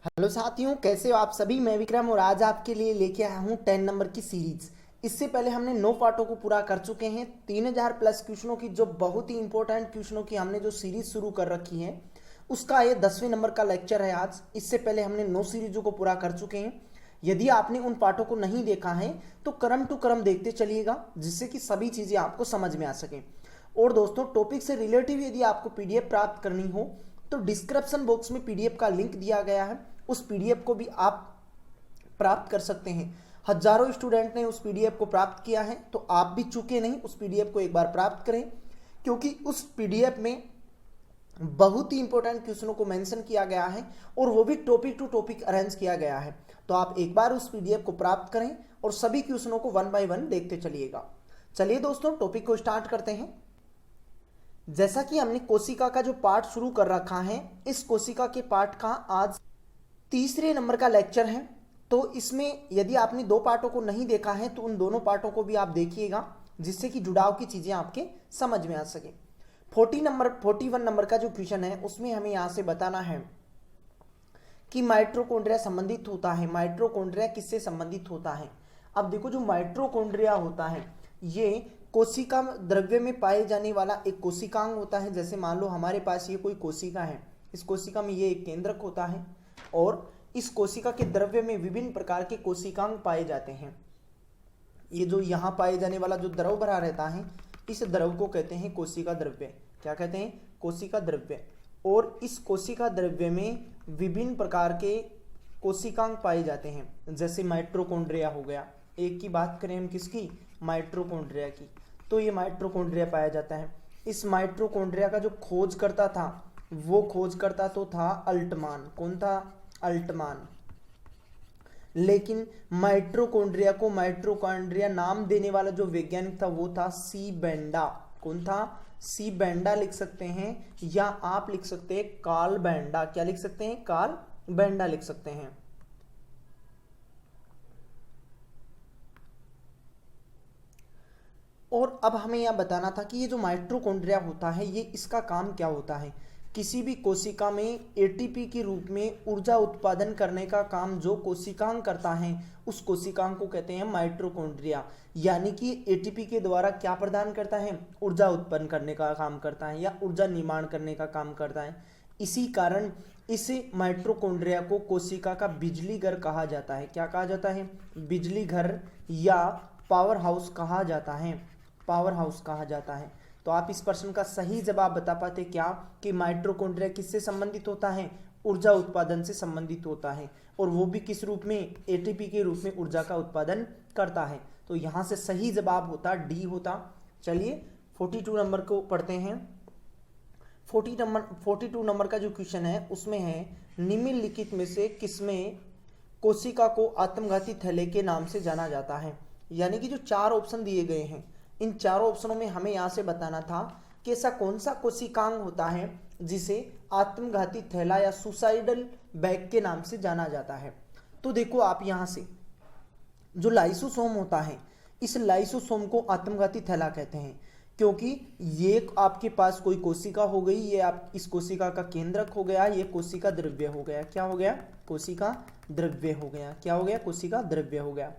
Hello साथियों, कैसे हो आप सभी। मैं विक्रम और आज आपके लिए लेके आया हूँ 10 नंबर की सीरीज। इससे पहले हमने 9 पार्टों को पूरा कर चुके हैं। 3000 प्लस क्वेश्चनों की जो बहुत ही इंपॉर्टेंट क्वेश्चनों की हमने जो सीरीज शुरू कर रखी है उसका ये 10वें नंबर का लेक्चर है आज। इससे पहले हमने 9 सीरीजों को पूरा कर चुके हैं। यदि आपने उन पार्टों को नहीं देखा है तो क्रम टू क्रम देखते चलिएगा, जिससे कि सभी चीज़ें आपको समझ में आ सकें। और दोस्तों, टॉपिक से रिलेटिव यदि आपको पीडीएफ प्राप्त करनी हो तो डिस्क्रिप्शन बॉक्स में पीडीएफ का लिंक दिया गया है, उस पीडीएफ को भी आप प्राप्त कर सकते हैं। हजारों स्टूडेंट ने उस पीडीएफ को प्राप्त किया है, तो आप भी चूके नहीं, उस पीडीएफ को एक बार प्राप्त करें, क्योंकि उस पीडीएफ में बहुत ही इंपॉर्टेंट क्वेश्चनों को मेंशन किया गया है और वो भी टॉपिक टू टॉपिक अरेंज किया गया है। तो आप एक बार उस पीडीएफ को प्राप्त करें और सभी क्वेश्चनों को वन बाय वन देखते चलिएगा। चलिए दोस्तों, टॉपिक को स्टार्ट करते हैं। जैसा कि हमने कोशिका का जो पार्ट शुरू कर रखा है, इस कोशिका के पार्ट का आज तीसरे नंबर का लेक्चर है। तो इसमें यदि आपने 2 पार्टों को नहीं देखा है तो उन दोनों पार्टों को भी आप देखिएगा, जिससे कि जुड़ाव की चीजें आपके समझ में आ सके। 41 नंबर का जो क्वेश्चन है उसमें हमें यहां से बताना है कि माइटोकॉन्ड्रिया संबंधित होता है। माइटोकॉन्ड्रिया किससे संबंधित होता है? अब देखो, जो माइटोकॉन्ड्रिया होता है ये कोशिका द्रव्य में पाए जाने वाला एक कोशिकांग होता है। जैसे मान लो हमारे पास ये कोई कोशिका है, इस कोशिका में ये एक केंद्रक होता है और इस कोशिका के द्रव्य में विभिन्न प्रकार के कोशिकांग पाए जाते हैं। ये जो यहाँ पाए जाने वाला जो द्रव भरा रहता है, इस द्रव को कहते हैं कोशिका द्रव्य। क्या कहते हैं? कोशिका द्रव्य। और इस कोशिका द्रव्य में विभिन्न प्रकार के कोशिकांग पाए जाते हैं, जैसे माइटोकॉन्ड्रिया हो गया। एक की बात करें हम किसकी? माइटोकॉन्ड्रिया की। तो ये माइटोकॉन्ड्रिया पाया जाता है। इस माइटोकॉन्ड्रिया का जो खोज करता था, वो खोज करता तो था अल्टमान। कौन था? अल्टमान। लेकिन माइटोकॉन्ड्रिया को माइटोकॉन्ड्रिया नाम देने वाला जो वैज्ञानिक था वो था सी बेंडा। कौन था? सी बेंडा लिख सकते हैं, या आप लिख सकते हैं कार्ल बेंडा। क्या लिख सकते हैं? कार्ल बेंडा लिख सकते हैं। और अब हमें यह बताना था कि ये जो माइटोकॉन्ड्रिया होता है, ये इसका काम क्या होता है। किसी भी कोशिका में एटीपी के रूप में ऊर्जा उत्पादन करने का काम जो कोशिकांग करता है, उस कोशिकांग को कहते हैं माइटोकॉन्ड्रिया। यानी कि एटीपी के द्वारा क्या प्रदान करता है? ऊर्जा उत्पन्न करने का काम करता है, या ऊर्जा निर्माण करने का काम करता है। इसी कारण इस माइटोकॉन्ड्रिया को कोशिका का बिजली घर कहा जाता है। क्या कहा जाता है? बिजली घर या पावर हाउस कहा जाता है। पावर हाउस कहा जाता है। तो आप इस प्रश्न का सही जवाब बता पाते क्या कि माइटोकॉन्ड्रिया किससे संबंधित होता है? ऊर्जा उत्पादन से संबंधित होता है, और वो भी किस रूप में? एटीपी के रूप में ऊर्जा का उत्पादन करता है। तो यहां से सही जवाब होता डी होता। चलिए 42 नंबर को पढ़ते हैं। 42 नंबर का जो क्वेश्चन है उसमें है, निम्नलिखित में से किसमें कोशिका को आत्मघाती थैले के नाम से जाना जाता है? यानी कि जो 4 ऑप्शन दिए गए हैं, इन चारों ऑप्शनों में हमें यहां से बताना था कि ऐसा कौन सा कोशिकांग होता है जिसे आत्मघाती थैला या सुसाइडल बैग के नाम से जाना जाता है। तो देखो, आप यहां से जो लाइसोसोम होता है, इस लाइसोसोम को आत्मघाती थैला कहते हैं, क्योंकि ये आपके पास कोई कोशिका हो गई, ये आप इस कोशिका का केंद्रक हो गया, ये कोशिका द्रव्य हो गया। क्या हो गया? कोशिका द्रव्य हो गया। क्या हो गया? कोशिका द्रव्य हो गया।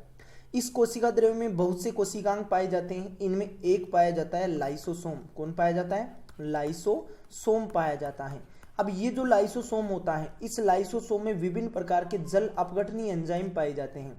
इस कोशिका द्रव्य में बहुत से कोशिकांग पाए जाते हैं। इनमें एक पाया जाता है लाइसोसोम। कौन पाया जाता है? लाइसोसोम पाया जाता है। अब ये जो लाइसोसोम होता है, इस लाइसोसोम में विभिन्न प्रकार के जल अपघटनीय एंजाइम पाए जाते हैं।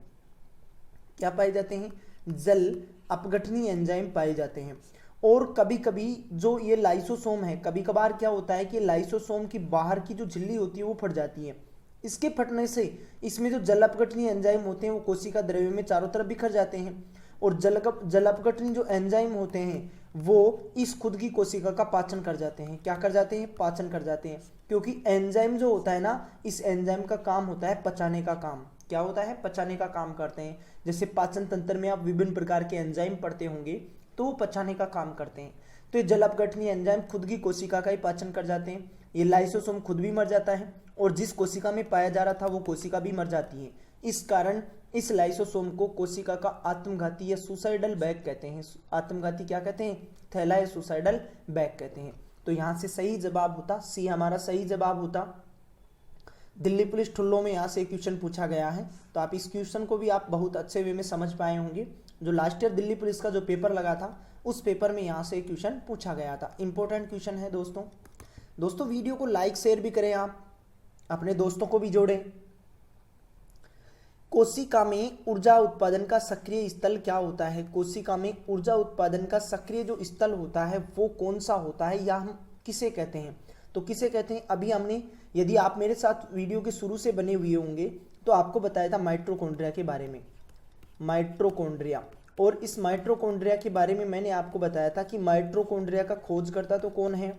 क्या पाए जाते हैं? जल अपघटनीय एंजाइम पाए जाते हैं। और कभी कभी जो ये लाइसोसोम है, कभी कभार क्या होता है कि लाइसोसोम की बाहर की जो झिल्ली होती है वो फट जाती है। इसके फटने से इसमें जो जल अपघटनीय एंजाइम होते हैं वो कोशिका द्रव्य में चारों तरफ बिखर जाते हैं, और जल अपघटनीय जो एंजाइम होते हैं वो इस खुद की कोशिका का पाचन कर जाते हैं। क्या कर जाते हैं? पाचन कर जाते हैं। क्योंकि एंजाइम जो होता है ना, इस एंजाइम का काम होता है पचाने का काम। क्या होता है? पचाने का काम करते हैं। जैसे पाचन तंत्र में आप विभिन्न प्रकार के एंजाइम पढ़ते होंगे, तो वो पचाने का काम करते हैं। तो ये जल अपघटनीय एंजाइम खुद की कोशिका का ही पाचन कर जाते हैं। ये लाइसोसोम खुद भी मर जाता है, और जिस कोशिका में पाया जा रहा था वो कोशिका भी मर जाती है। इस कारण इस लाइसोसोम को कोशिका का आत्मघाती या सुसाइडल बैग कहते हैं। आत्मघाती क्या कहते हैं? थैला या सुसाइडल बैग कहते हैं। तो यहां से सही जवाब होता सी, हमारा सही जवाब होता। दिल्ली पुलिस ठुल्लो में यहाँ से एक क्वेश्चन पूछा गया है, तो आप इस क्वेश्चन को भी आप बहुत अच्छे वे में समझ पाए होंगे। जो लास्ट ईयर दिल्ली पुलिस का जो पेपर लगा था उस पेपर में यहाँ से एक क्वेश्चन पूछा गया था। इंपॉर्टेंट क्वेश्चन है दोस्तों वीडियो को लाइक शेयर भी करें, आप अपने दोस्तों को भी जोड़ें। कोशिका में ऊर्जा उत्पादन का सक्रिय स्थल क्या होता है? कोशिका में ऊर्जा उत्पादन का सक्रिय जो स्थल होता है वो कौन सा होता है, या हम किसे कहते हैं? तो किसे कहते हैं, अभी हमने, यदि आप मेरे साथ वीडियो के शुरू से बने हुए होंगे तो आपको बताया था माइटोकॉन्ड्रिया के बारे में, माइटोकॉन्ड्रिया। और इस माइटोकॉन्ड्रिया के बारे में मैंने आपको बताया था कि माइटोकॉन्ड्रिया का खोजकर्ता तो कौन है?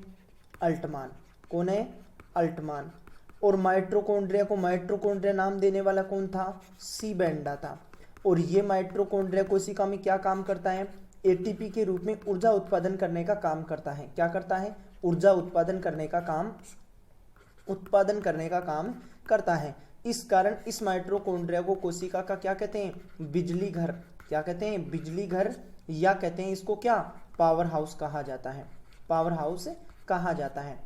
अल्टमान। कौन है? अल्टमान। और माइटोकॉन्ड्रिया को माइटोकॉन्ड्रिया नाम देने वाला कौन था? सी बेंडा था। और ये माइटोकॉन्ड्रिया कोशिका में क्या काम करता है? एटीपी के रूप में ऊर्जा उत्पादन करने का काम करता है। क्या करता है? ऊर्जा उत्पादन करने का काम करता है। इस कारण इस माइटोकॉन्ड्रिया को कोशिका का क्या कहते हैं? बिजली घर। क्या कहते हैं? बिजली घर, या कहते हैं इसको क्या? पावर हाउस कहा जाता है। पावर हाउस कहा जाता है।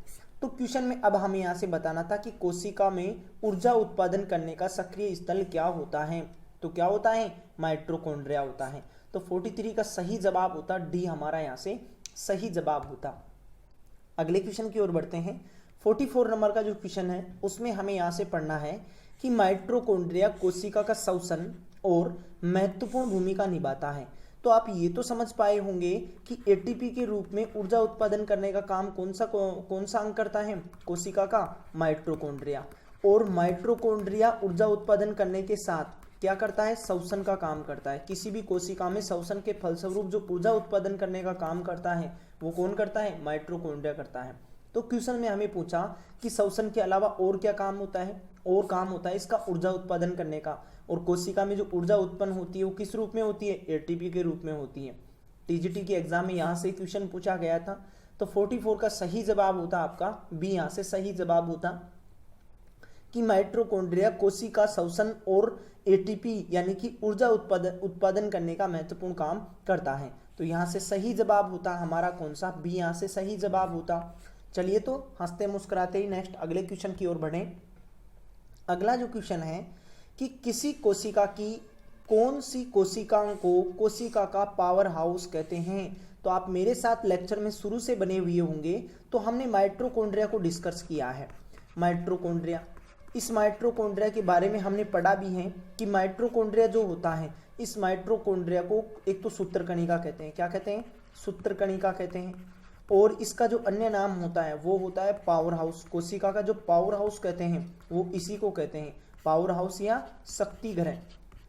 तो क्वेश्चन में अब हमें यहाँ से बताना था कि कोशिका में ऊर्जा उत्पादन करने का सक्रिय स्थल क्या होता है? तो क्या होता है? माइटोकॉन्ड्रिया होता है। तो 43 का सही जवाब होता डी, हमारा यहाँ से सही जवाब होता। अगले क्वेश्चन की ओर बढ़ते हैं। 44 नंबर का जो क्वेश्चन है उसमें हमें यहाँ से पढ़ना है कि माइटोकॉन्ड्रिया कोशिका का श्वसन और महत्वपूर्ण भूमिका निभाता है। तो आप ये तो समझ पाए होंगे कि एटीपी के रूप में ऊर्जा उत्पादन करने का काम कौन सा अंग करता है? कोशिका का माइटोकॉन्ड्रिया। और माइटोकॉन्ड्रिया ऊर्जा उत्पादन करने के साथ क्या करता है? श्वसन का काम करता है। किसी भी कोशिका में श्वसन के फलस्वरूप जो ऊर्जा उत्पादन करने का काम करता है वो कौन करता है? माइटोकॉन्ड्रिया करता है। तो क्वेश्चन में हमें पूछा कि श्वसन के अलावा और क्या काम होता है? और काम होता है इसका ऊर्जा उत्पादन करने का। और कोशिका में जो ऊर्जा उत्पन्न होती है वो किस रूप में होती है? एटीपी के रूप में होती है। टीजीटी के एग्जाम में यहाँ से क्वेश्चन पूछा गया था। तो 44 का सही जवाब होता आपका बी, यहाँ से सही जवाब होता कि माइटोकॉन्ड्रिया कोशिका श्वसन और एटीपी यानी कि ऊर्जा उत्पादन करने का महत्वपूर्ण काम करता है। तो यहाँ से सही जवाब होता हमारा कौन सा? बी, यहाँ से सही जवाब होता। चलिए तो हंसते मुस्कुराते ही नेक्स्ट अगले क्वेश्चन की ओर बढ़ें। अगला जो क्वेश्चन है कि किसी कोशिका की कौन सी कोशिकाओं को कोशिका का पावर हाउस कहते हैं? तो आप मेरे साथ लेक्चर में शुरू से बने हुए होंगे तो हमने माइटोकॉन्ड्रिया को डिस्कस किया है। माइटोकॉन्ड्रिया, इस माइटोकॉन्ड्रिया के बारे में हमने पढ़ा भी है कि माइटोकॉन्ड्रिया जो होता है, इस माइटोकॉन्ड्रिया को एक तो सूत्रकणिका कहते हैं। क्या कहते हैं? सूत्रकणिका कहते हैं। और इसका जो अन्य नाम होता है वो होता है पावर हाउस। कोशिका का जो पावर हाउस कहते हैं वो इसी को कहते हैं, पावर हाउस या शक्ति घर।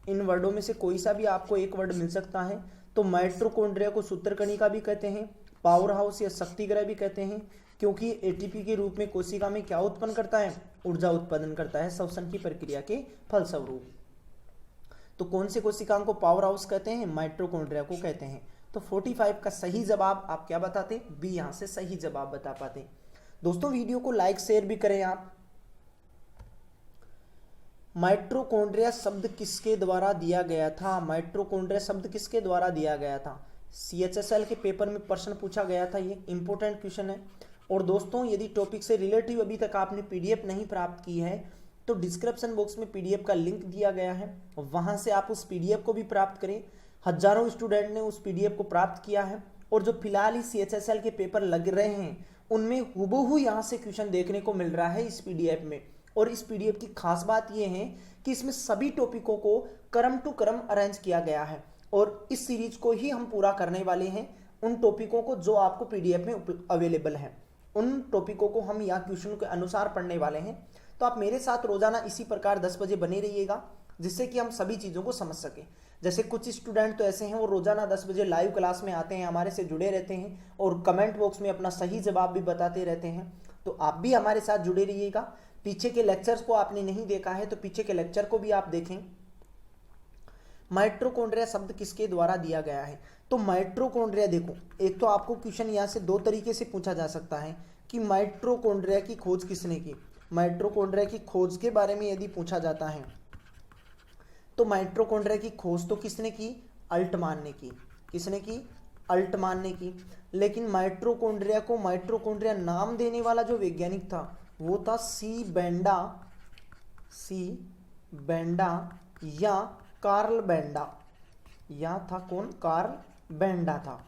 इन वर्डों में से कोई सा भी आपको एक वर्ड मिल सकता है। तो माइटोकॉन्ड्रिया को सूत्रकणिका भी कहते हैं, पावर हाउस या शक्ति ग्रह भी कहते हैं, क्योंकि एटीपी के रूप में कोशिका में क्या उत्पन्न करता है? ऊर्जा उत्पादन करता है श्वसन की प्रक्रिया के फलस्वरूप। तो कौन से कोशिकाओं को पावर हाउस कहते हैं? माइटोकॉन्ड्रिया को कहते हैं। तो 45 का सही जवाब आप क्या बताते? बी, यहाँ से सही जवाब बता पाते। दोस्तों वीडियो को लाइक शेयर भी करें आप। माइटोकॉन्ड्रिया शब्द किसके द्वारा दिया गया था? माइटोकॉन्ड्रिया शब्द किसके द्वारा दिया गया था? CHSL के पेपर में प्रश्न पूछा गया था, ये इंपॉर्टेंट क्वेश्चन है। और दोस्तों यदि टॉपिक से रिलेटिव अभी तक आपने PDF नहीं प्राप्त की है तो डिस्क्रिप्शन बॉक्स में PDF का लिंक दिया गया है, वहां से आप उस PDF को भी प्राप्त करें। हजारों स्टूडेंट ने उस PDF को प्राप्त किया है। और जो फिलहाल ही CHSL के पेपर लग रहे हैं उनमें हुबहू यहाँ से क्वेश्चन देखने को मिल रहा है इस PDF में। और इस PDF की खास बात यह है कि इसमें सभी टॉपिकों को क्रम टू क्रम अरेंज किया गया है। और इस सीरीज को ही हम पूरा करने वाले हैं, उन टॉपिकों को जो आपको PDF में अवेलेबल है उन टॉपिकों को हम यहाँ क्वेश्चन के अनुसार पढ़ने वाले हैं। तो आप मेरे साथ रोजाना इसी प्रकार 10 बजे बने रहिएगा, जिससे कि हम सभी चीज़ों को समझ सकें। जैसे कुछ स्टूडेंट तो ऐसे हैं वो रोजाना 10 बजे लाइव क्लास में आते हैं, हमारे से जुड़े रहते हैं और कमेंट बॉक्स में अपना सही जवाब भी बताते रहते हैं। तो आप भी हमारे साथ जुड़े रहिएगा। पीछे के लेक्चर्स को आपने नहीं देखा है तो पीछे के लेक्चर को भी आप देखें। माइटोकॉन्ड्रिया शब्द किसके द्वारा दिया गया है? तो माइटोकॉन्ड्रिया देखो, एक तो आपको क्वेश्चन यहाँ से दो तरीके से पूछा जा सकता है कि माइटोकॉन्ड्रिया की खोज किसने की। माइटोकॉन्ड्रिया की खोज के बारे में यदि पूछा जाता है तो माइटोकॉन्ड्रिया की खोज तो किसने की? अल्टमान ने की। किसने की? अल्टमान ने की। लेकिन माइटोकॉन्ड्रिया को माइटोकॉन्ड्रिया नाम देने वाला जो वैज्ञानिक था वो था सी बेंडा सी बेंडा या कार्ल बेंडा, या था कौन, कार्ल बेंडा था।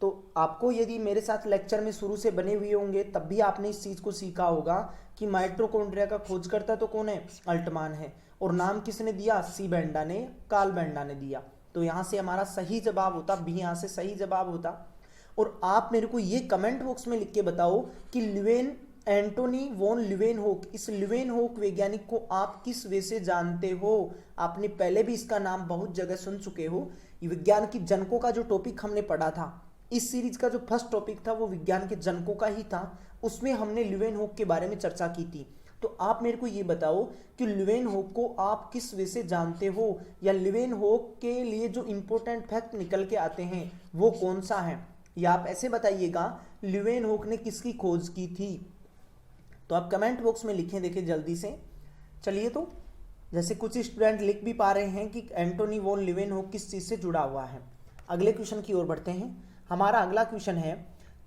तो आपको यदि मेरे साथ लेक्चर में शुरू से बने हुए होंगे तब भी आपने इस चीज को सीखा होगा कि माइटोकॉन्ड्रिया का खोजकर्ता तो कौन है, अल्टमान है, और नाम किसने दिया, सी बेंडा ने, कार्ल बेंडा ने दिया। तो यहां से हमारा सही जवाब होता बी, यहां से सही जवाब होता। और आप मेरे को ये कमेंट बॉक्स में लिख के बताओ कि एंटोनी वॉन ल्यूवेनहोक, इस ल्यूवेनहोक वैज्ञानिक को आप किस वे से जानते हो। आपने पहले भी इसका नाम बहुत जगह सुन चुके हो। विज्ञान की जनकों का जो टॉपिक हमने पढ़ा था, इस सीरीज का जो फर्स्ट टॉपिक था वो विज्ञान के जनकों का ही था, उसमें हमने ल्यूवेनहोक के बारे में चर्चा की थी। तो आप मेरे को ये बताओ कि ल्यूवेनहोक को आप किस वे से जानते हो, या ल्यूवेनहोक के लिए जो इंपॉर्टेंट फैक्ट निकल के आते हैं वो कौन सा है, या आप ऐसे बताइएगा ल्यूवेनहोक ने किसकी खोज की थी। तो आप कमेंट बॉक्स में लिखें, देखें जल्दी से। चलिए, तो जैसे कुछ स्टूडेंट लिख भी पा रहे हैं कि एंटोनी वॉन ल्यूवेनहोक किस चीज से जुड़ा हुआ है। अगले क्वेश्चन की ओर बढ़ते हैं। हमारा अगला क्वेश्चन है,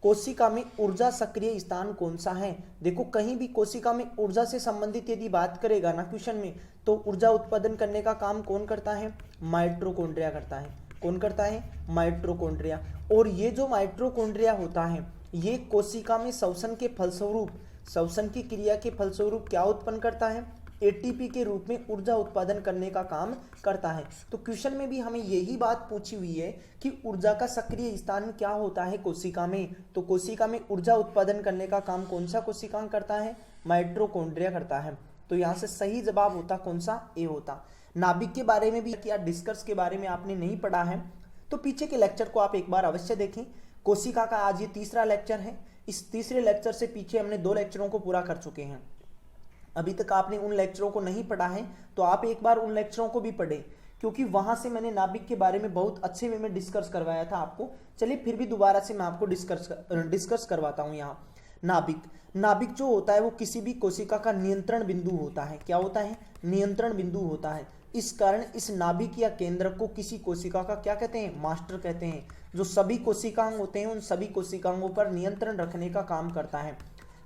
कोशिका में ऊर्जा सक्रिय स्थान कौन सा है। देखो, कहीं भी कोशिका में ऊर्जा से संबंधित यदि बात करेगा ना क्वेश्चन में, तो ऊर्जा उत्पादन करने का काम कौन करता है, माइटोकॉन्ड्रिया करता है। कौन करता है, माइटोकॉन्ड्रिया। और ये जो माइटोकॉन्ड्रिया होता है, ये कोशिका में श्वसन के फलस्वरूप, श्वसन की क्रिया के फलस्वरूप क्या उत्पन्न करता है, एटीपी के रूप में ऊर्जा उत्पादन करने का काम करता है। तो क्वेश्चन में भी हमें यही बात पूछी हुई है कि ऊर्जा का सक्रिय स्थान क्या होता है कोशिका में। तो कोशिका में ऊर्जा उत्पादन करने का काम कौन सा कोशिकांग करता है, माइटोकॉन्ड्रिया करता है। तो यहाँ से सही जवाब होता कौन सा, ए होता। नाभिक के बारे में भी या डिस्कस के बारे में आपने नहीं पढ़ा है तो पीछे के लेक्चर को आप एक बार अवश्य देखें। कोशिका का आज ये तीसरा लेक्चर है। इस तीसरे लेक्चर से पीछे हमने 2 लेक्चरों को पूरा कर चुके हैं। अभी तक आपने उन लेक्चरों को नहीं पढ़ा है तो आप एक बार उन लेक्चरों को भी पढ़ें, क्योंकि वहां से मैंने नाभिक के बारे में बहुत अच्छे वे में डिस्कस करवाया था आपको। चलिए फिर भी दोबारा से मैं आपको डिस्कस करवाता हूं। यहाँ नाभिक जो होता है वो किसी भी कोशिका का नियंत्रण बिंदु होता है। क्या होता है, नियंत्रण बिंदु होता है। इस कारण इस नाभिक या केंद्र को किसी कोशिका का क्या कहते हैं, मास्टर कहते हैं, जो सभी कोशिकांग होते हैं उन सभी कोशिकांगों पर नियंत्रण रखने का काम करता है।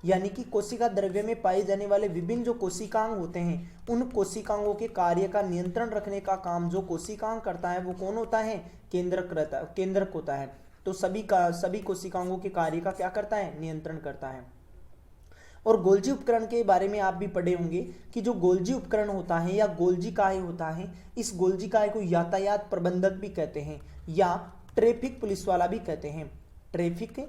यानी कि कोशिका द्रव्य में पाए जाने वाले विभिन्न जो कोशिकांग होते हैं उन कोशिकांगों के कार्य का नियंत्रण रखने का काम जो कोशिकांग करता है वो कौन होता है, केंद्रक होता है। तो सभी कोशिकांगों के कार्य का क्या करता है, नियंत्रण करता है। और गोल्जी उपकरण के बारे में आप भी पढ़े होंगे कि जो गोल्जी उपकरण होता है या गोल्जी काय होता है, इस गोल्जी काय को यातायात प्रबंधक भी कहते हैं या ट्रैफिक पुलिस वाला भी कहते हैं। ट्रैफिक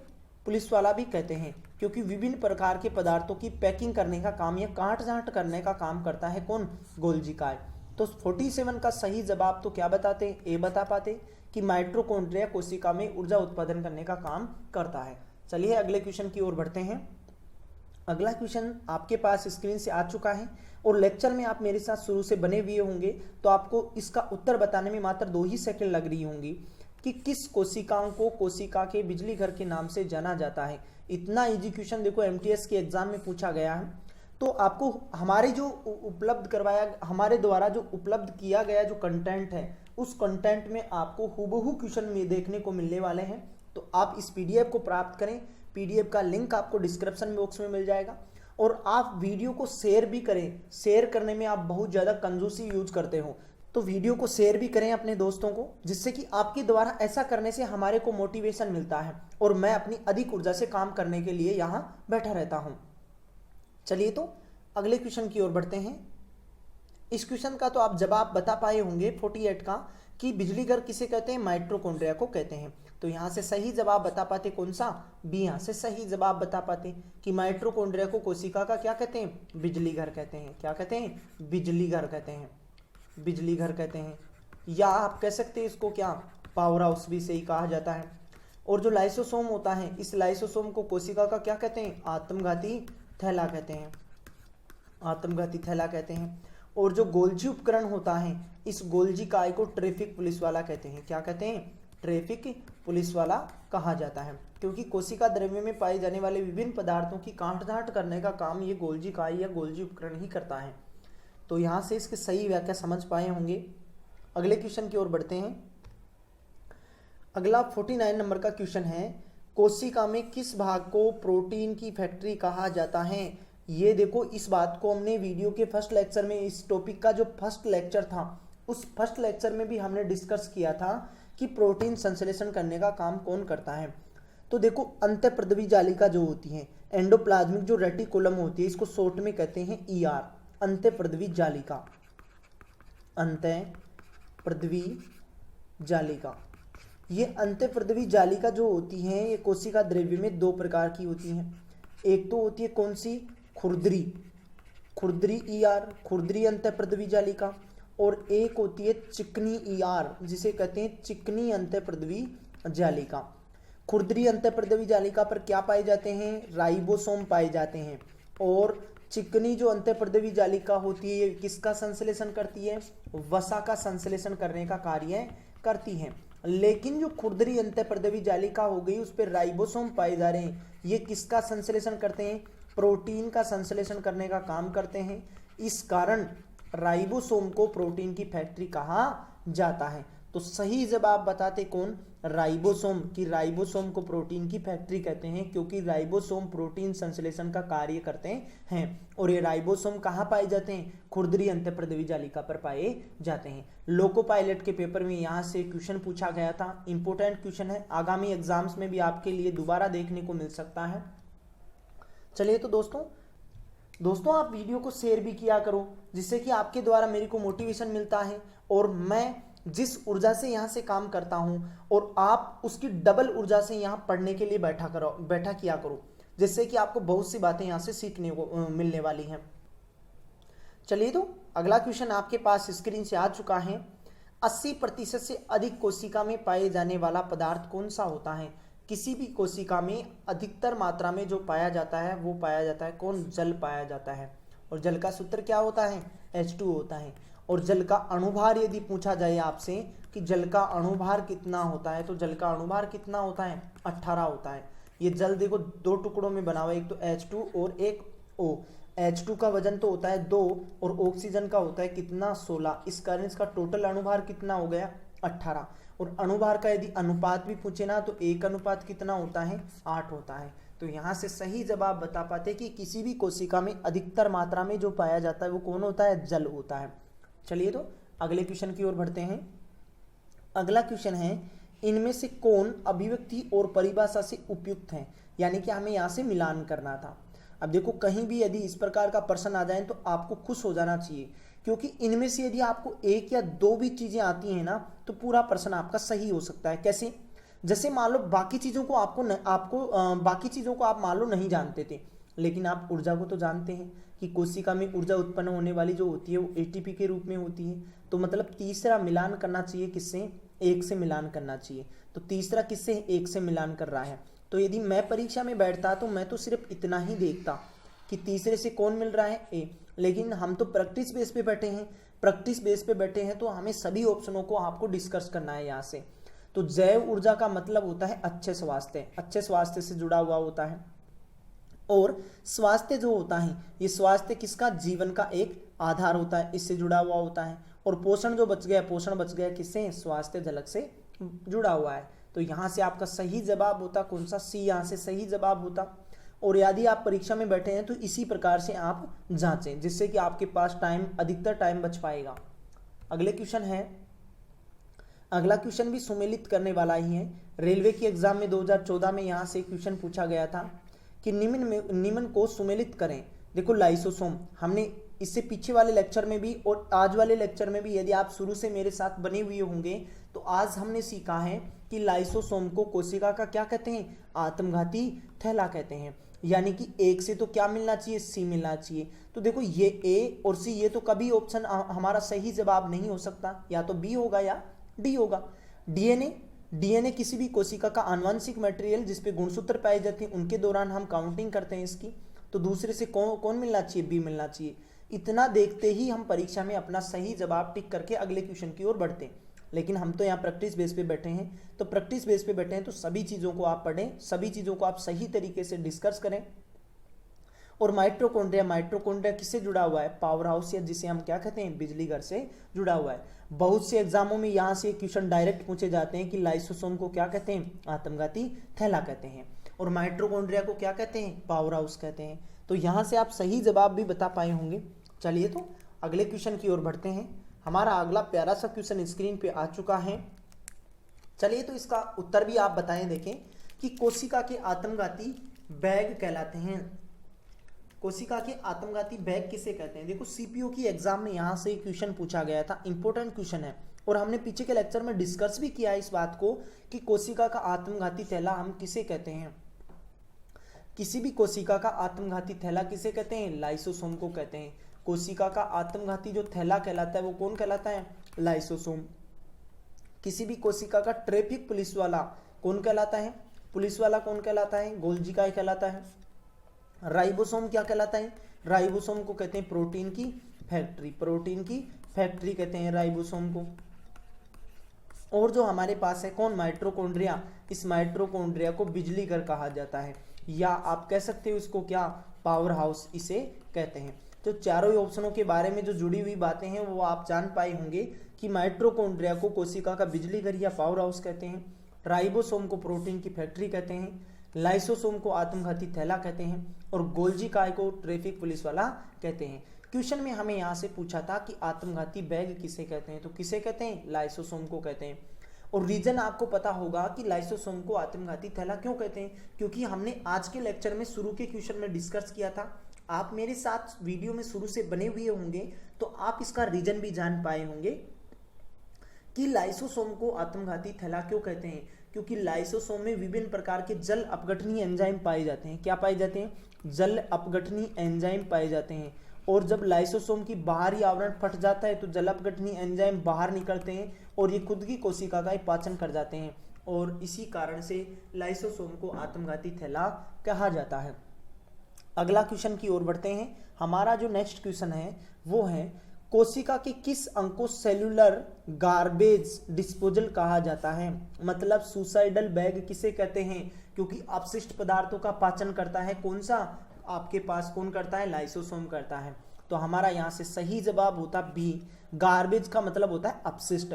पुलिस वाला भी कहते हैं, क्योंकि विभिन्न प्रकार के पदार्थों की पैकिंग करने का काम या काट छांट करने का काम करता है कौन, गोल्जी काय। तो 47 का सही जवाब तो क्या बताते, ए बता पाते कि माइटोकॉन्ड्रिया कोशिका में ऊर्जा उत्पादन करने का काम करता है। चलिए अगले क्वेश्चन की ओर बढ़ते हैं। अगला क्वेश्चन आपके पास स्क्रीन से आ चुका है और लेक्चर में आप मेरे साथ शुरू से बने हुए होंगे, तो आपको इसका उत्तर बताने में मात्र 2 ही सेकंड लग रही होंगी कि किस कोशिकाओं को कोशिका के बिजली घर के नाम से जाना जाता है। इतना इजी क्वेश्चन देखो एमटीएस के एग्जाम में पूछा गया है। तो आपको हमारे जो हमारे द्वारा जो उपलब्ध किया गया जो कंटेंट है उस कंटेंट में आपको हूबहू क्वेश्चन में देखने को मिलने वाले हैं। तो आप इस पीडीएफ को प्राप्त करें। पीडीएफ का लिंक आपको डिस्क्रिप्शन बॉक्स में मिल जाएगा। और आप वीडियो को शेयर भी करें। शेयर करने में आप बहुत ज़्यादा कंजूसी यूज करते हो, तो वीडियो को शेयर भी करें अपने दोस्तों को, जिससे कि आपके द्वारा ऐसा करने से हमारे को मोटिवेशन मिलता है और मैं अपनी अधिक ऊर्जा से काम करने के लिए यहाँ बैठा रहता हूँ। चलिए तो अगले क्वेश्चन की ओर बढ़ते हैं। इस क्वेश्चन का तो आप जवाब बता पाए होंगे 48 का कि बिजली घर किसे कहते हैं, माइटोकॉन्ड्रिया को कहते हैं। तो यहाँ से सही जवाब बता पाते कौन सा, बी। यहाँ से सही जवाब बता पाते कि माइटोकॉन्ड्रिया को कोशिका का क्या कहते हैं, बिजली घर कहते हैं। क्या कहते हैं, बिजली घर कहते हैं, बिजली घर कहते हैं। या आप कह सकते हैं इसको क्या, पावर हाउस भी सही कहा जाता है। और जो लाइसोसोम होता है, इस लाइसोसोम को कोशिका का क्या कहते हैं, आत्मघाती थैला कहते हैं, आत्मघाती थैला कहते हैं। और जो गोल्जी उपकरण होता है, इस गोल्जी काय को ट्रैफिक पुलिस वाला कहते हैं। क्या कहते हैं, ट्रैफिक पुलिस वाला कहा जाता है, क्योंकि कोशिका द्रव्य में पाए जाने वाले विभिन्न पदार्थों की काट-छांट करने का काम ये गोल्जी काय या गोल्जी उपकरण ही करता है। तो यहाँ से इसकी सही व्याख्या समझ पाए होंगे। अगले क्वेश्चन की ओर बढ़ते हैं। अगला 49 नंबर का क्वेश्चन है, कोशिका में किस भाग को प्रोटीन की फैक्ट्री कहा जाता है। ये देखो, इस बात को हमने वीडियो के फर्स्ट लेक्चर में, इस टॉपिक का जो फर्स्ट लेक्चर था उस फर्स्ट लेक्चर में भी हमने डिस्कस किया था कि प्रोटीन संश्लेषण करने का काम कौन करता है। तो देखो, अंतःप्रद्रवी जालिका जो होती है, एंडोप्लाज्मिक जो रेटिकुलम होती है, इसको शॉर्ट में कहते हैं ER, अंतःप्रद्रवी जालिका। अंतःप्रद्रवी जालिका, ये अंतःप्रद्रवी जालिका जो होती है ये कोशिका द्रव्य में दो प्रकार की होती हैं। एक तो होती है कौन सी, खुरदरी, खुरदरी ER, खुरदरी अंतःप्रद्रवी जालिका, और एक होती है चिकनी ER, जिसे कहते हैं चिकनी अंतःप्रद्रवी जालिका। खुरदरी अंतःप्रद्रवी जालिका पर क्या पाए जाते हैं, राइबोसोम पाए जाते हैं, और चिकनी जो अंतःप्रद्रवी जालिका होती है ये किसका संश्लेषण करती है, वसा का संश्लेषण करने का कार्य करती है। लेकिन जो खुरदरी अंतःप्रद्रवी जालिका हो गई उस पर राइबोसोम पाए जा रहे हैं, ये किसका संश्लेषण करते हैं, प्रोटीन का संश्लेषण करने का काम करते हैं। इस कारण राइबोसोम को प्रोटीन की फैक्ट्री कहा जाता है। तो सही जवाब बताते कौन, राइबोसोम, की राइबोसोम को प्रोटीन की फैक्ट्री कहते हैं, क्योंकि राइबोसोम प्रोटीन संश्लेषण का कार्य करते हैं। और ये राइबोसोम कहाँ पाए जाते हैं, खुरदरी अंतःप्रद्रवी जालिका पर पाए जाते हैं। लोको पायलट के पेपर में यहाँ से क्वेश्चन पूछा गया था, इंपॉर्टेंट क्वेश्चन है, आगामी एग्जाम्स में भी आपके लिए दोबारा देखने को मिल सकता है। चलिए तो दोस्तों आप वीडियो को शेयर भी किया करो, जिससे कि आपके द्वारा मेरे को मोटिवेशन मिलता है, और मैं जिस ऊर्जा से यहाँ से काम करता हूँ और आप उसकी डबल ऊर्जा से यहाँ पढ़ने के लिए बैठा किया करो, जिससे कि आपको बहुत सी बातें यहाँ से सीखने को मिलने वाली हैं। चलिए तो अगला क्वेश्चन आपके पास स्क्रीन से आ चुका है। 80% से अधिक कोशिका में पाए जाने वाला पदार्थ कौन सा होता है। किसी भी कोशिका में अधिकतर मात्रा में जो पाया जाता है वो पाया जाता है कौन, जल पाया जाता है। और जल का सूत्र क्या होता है, H2 होता है। और जल का अणुभार यदि पूछा जाए आपसे कि जल का अणुभार कितना होता है, तो जल का अणुभार कितना होता है, 18 होता है। ये जल देखो दो टुकड़ों में बना हुआ है, एक तो H2 और एक O। H2 का वजन तो होता है 2 और ऑक्सीजन का होता है कितना, 16। इस कारण इसका टोटल अणुभार कितना हो गया, 18। और अणुभार का यदि अनुपात भी पूछे ना तो 1 अनुपात कितना होता है, 8 होता है। तो यहाँ से सही जवाब बता पाते कि किसी भी कोशिका में अधिकतर मात्रा में जो पाया जाता है वो कौन होता है, जल होता है। चलिए तो अगले क्वेश्चन की ओर बढ़ते हैं। अगला क्वेश्चन है, इनमें से कौन अभिव्यक्ति और परिभाषा से उपयुक्त है, यानी कि हमें यहाँ से मिलान करना था। अब देखो, कहीं भी यदि इस प्रकार का प्रश्न आ जाए तो आपको खुश हो जाना चाहिए, क्योंकि इनमें से यदि आपको एक या दो भी चीजें आती हैं ना तो पूरा प्रश्न आपका सही हो सकता है। कैसे, जैसे मान लो बाकी चीजों को बाकी चीजों को आप मान लो नहीं जानते थे, लेकिन आप ऊर्जा को तो जानते हैं कि कोशिका में ऊर्जा उत्पन्न होने वाली जो होती है वो ATP के रूप में होती है। तो मतलब तीसरा मिलान करना चाहिए किससे, 1 से मिलान करना चाहिए। तो तीसरा किससे, 1 से मिलान कर रहा है। तो यदि मैं परीक्षा में बैठता तो मैं तो सिर्फ इतना ही देखता कि तीसरे से कौन मिल रहा है, A। लेकिन हम तो प्रैक्टिस बेस पे बैठे हैं, तो हमें सभी ऑप्शनों को आपको डिस्कस करना है यहाँ से। तो जैव ऊर्जा का मतलब होता है अच्छे स्वास्थ्य से जुड़ा हुआ होता है। और स्वास्थ्य जो होता है, ये स्वास्थ्य किसका, जीवन का एक आधार होता है, इससे जुड़ा हुआ होता है। और पोषण बच गया किससे, स्वास्थ्य झलक से जुड़ा हुआ है। तो यहाँ से आपका सही जवाब होता कौन सा, C यहाँ से सही जवाब होता। और यदि आप परीक्षा में बैठे हैं तो इसी प्रकार से आप जांचें, जिससे कि आपके पास अधिकतर टाइम बच पाएगा। अगला क्वेश्चन भी सुमेलित करने वाला ही है। रेलवे की एग्जाम में 2014 में यहाँ से क्वेश्चन पूछा गया था कि निम्न को सुमेलित करें। देखो, लाइसोसोम, हमने इससे पीछे वाले लेक्चर में भी और आज वाले लेक्चर में भी, यदि आप शुरू से मेरे साथ बने हुए होंगे तो आज हमने सीखा है कि लाइसोसोम को कोशिका का क्या कहते हैं, आत्मघाती थैला कहते हैं। यानी कि 1 से तो क्या मिलना चाहिए, C मिलना चाहिए। तो देखो, ये A और C, ये तो कभी ऑप्शन हमारा सही जवाब नहीं हो सकता, या तो B होगा या D होगा। DNA किसी भी कोशिका का आनुवंशिक मटेरियल जिसपे गुणसूत्र पाए जाते हैं, उनके दौरान हम काउंटिंग करते हैं इसकी। तो दूसरे से कौन मिलना चाहिए, B मिलना चाहिए। इतना देखते ही हम परीक्षा में अपना सही जवाब टिक करके अगले क्वेश्चन की ओर बढ़ते हैं। लेकिन हम तो यहाँ प्रैक्टिस बेस पे बैठे हैं, तो सभी चीज़ों को आप पढ़ें, सभी चीज़ों को आप सही तरीके से डिस्कस करें। और माइटोकॉन्ड्रिया किससे जुड़ा हुआ है, पावर हाउस, या जिसे हम क्या कहते हैं, बिजली घर से जुड़ा हुआ है। बहुत से एग्जामों में यहाँ से क्वेश्चन डायरेक्ट पूछे जाते हैं कि लाइसोसोम को क्या कहते हैं, आत्मघाती थैला कहते हैं, और माइटोकॉन्ड्रिया को क्या कहते हैं, पावर हाउस कहते हैं। तो यहाँ से आप सही जवाब भी बता पाए होंगे। चलिए तो अगले क्वेश्चन की ओर बढ़ते हैं। हमारा अगला प्यारा सा क्वेश्चन स्क्रीन पे आ चुका है। चलिए तो इसका उत्तर भी आप बताएं। देखें कि कोशिका के आत्मघाती बैग कहलाते हैं। कोशिका के आत्मघाती बैग किसे कहते हैं? देखो सीपीओ की एग्जाम में यहाँ से क्वेश्चन पूछा गया था, इंपॉर्टेंट क्वेश्चन है, और हमने पीछे के लेक्चर में डिस्कस भी किया है इस बात को कि कोशिका का आत्मघाती थैला हम किसे कहते हैं। किसी भी कोशिका का आत्मघाती थैला किसे कहते हैं? लाइसोसोम को कहते हैं। कोशिका का आत्मघाती जो थैला कहलाता है वो कौन कहलाता है? लाइसोसोम। किसी भी कोशिका का ट्रैफिक पुलिस वाला कौन कहलाता है? पुलिस वाला कौन कहलाता है? गोल्जी का कहलाता है। राइबोसोम क्या कहलाता है? राइबोसोम को कहते हैं प्रोटीन की फैक्ट्री। प्रोटीन की फैक्ट्री कहते हैं राइबोसोम को। और जो हमारे पास है कौन? माइटोकॉन्ड्रिया। इस माइटोकॉन्ड्रिया को बिजली घर कहा जाता है, या आप कह सकते हो इसको क्या? पावर हाउस इसे कहते हैं। तो चारों ही ऑप्शनों के बारे में जो जुड़ी हुई बातें हैं वो आप जान पाए होंगे कि माइटोकॉन्ड्रिया को कोशिका का बिजली घर या पावर हाउस कहते हैं, राइबोसोम को प्रोटीन की फैक्ट्री कहते हैं, लाइसोसोम को आत्मघाती थैला कहते हैं, और गोल्जी काय को ट्रैफिक पुलिस वाला कहते हैं। क्वेश्चन में हमें यहाँ से पूछा था कि आत्मघाती बैग किसे कहते हैं, तो किसे कहते हैं? लाइसोसोम को कहते हैं। और रीजन आपको पता होगा कि लाइसोसोम को आत्मघाती थैला क्यों कहते हैं, क्योंकि हमने आज के लेक्चर में शुरू के क्वेश्चन में डिस्कस किया था। आप मेरे साथ वीडियो में शुरू से बने हुए होंगे तो आप इसका रीजन भी जान पाए होंगे कि लाइसोसोम को आत्मघाती थैला क्यों कहते हैं, क्योंकि लाइसोसोम में विभिन्न प्रकार के जल अपघटनीय एंजाइम पाए जाते हैं। क्या पाए जाते हैं? जल अपघटनीय एंजाइम पाए जाते हैं। और जब लाइसोसोम की बाहरी आवरण फट जाता है तो जल अपघटनीय एंजाइम बाहर निकलते हैं और ये खुद की कोशिका का पाचन कर जाते हैं, और इसी कारण से लाइसोसोम को आत्मघाती थैला कहा जाता है। अगला क्वेश्चन की ओर बढ़ते हैं। हमारा जो नेक्स्ट क्वेश्चन है वो है कोशिका के किस अंग को सेल्यूलर गार्बेज डिस्पोजल कहा जाता है? मतलब सुसाइडल बैग किसे कहते हैं? क्योंकि अपशिष्ट पदार्थों का पाचन करता है कौन सा? आपके पास कौन करता है? लाइसोसोम करता है। तो हमारा यहाँ से सही जवाब होता बी। गार्बेज का मतलब होता है अपशिष्ट।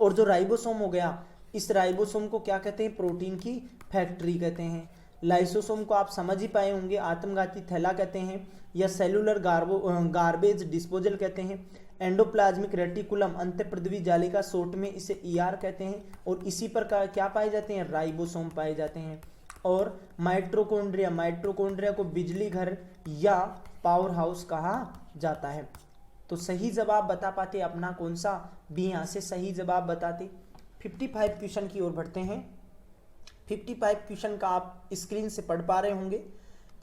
और जो राइबोसोम हो गया, इस राइबोसोम को क्या कहते हैं? प्रोटीन की फैक्ट्री कहते हैं। लाइसोसोम को आप समझ ही पाए होंगे, आत्मघाती थैला कहते हैं या सेलुलर गार्बेज डिस्पोजल कहते हैं। एंडोप्लाज्मिक रेटिकुलम अंतःपृथ्वी जालिका शॉर्ट में इसे ईआर कहते हैं, और इसी पर क्या पाए जाते हैं? राइबोसोम पाए जाते हैं। और माइटोकॉन्ड्रिया को बिजली घर या पावर हाउस कहा जाता है। तो सही जवाब बता पाते अपना कौन सा? बी यहाँ से सही जवाब बताते। 55 क्वेश्चन की ओर बढ़ते हैं। 55 क्वेश्चन का आप स्क्रीन से पढ़ पा रहे होंगे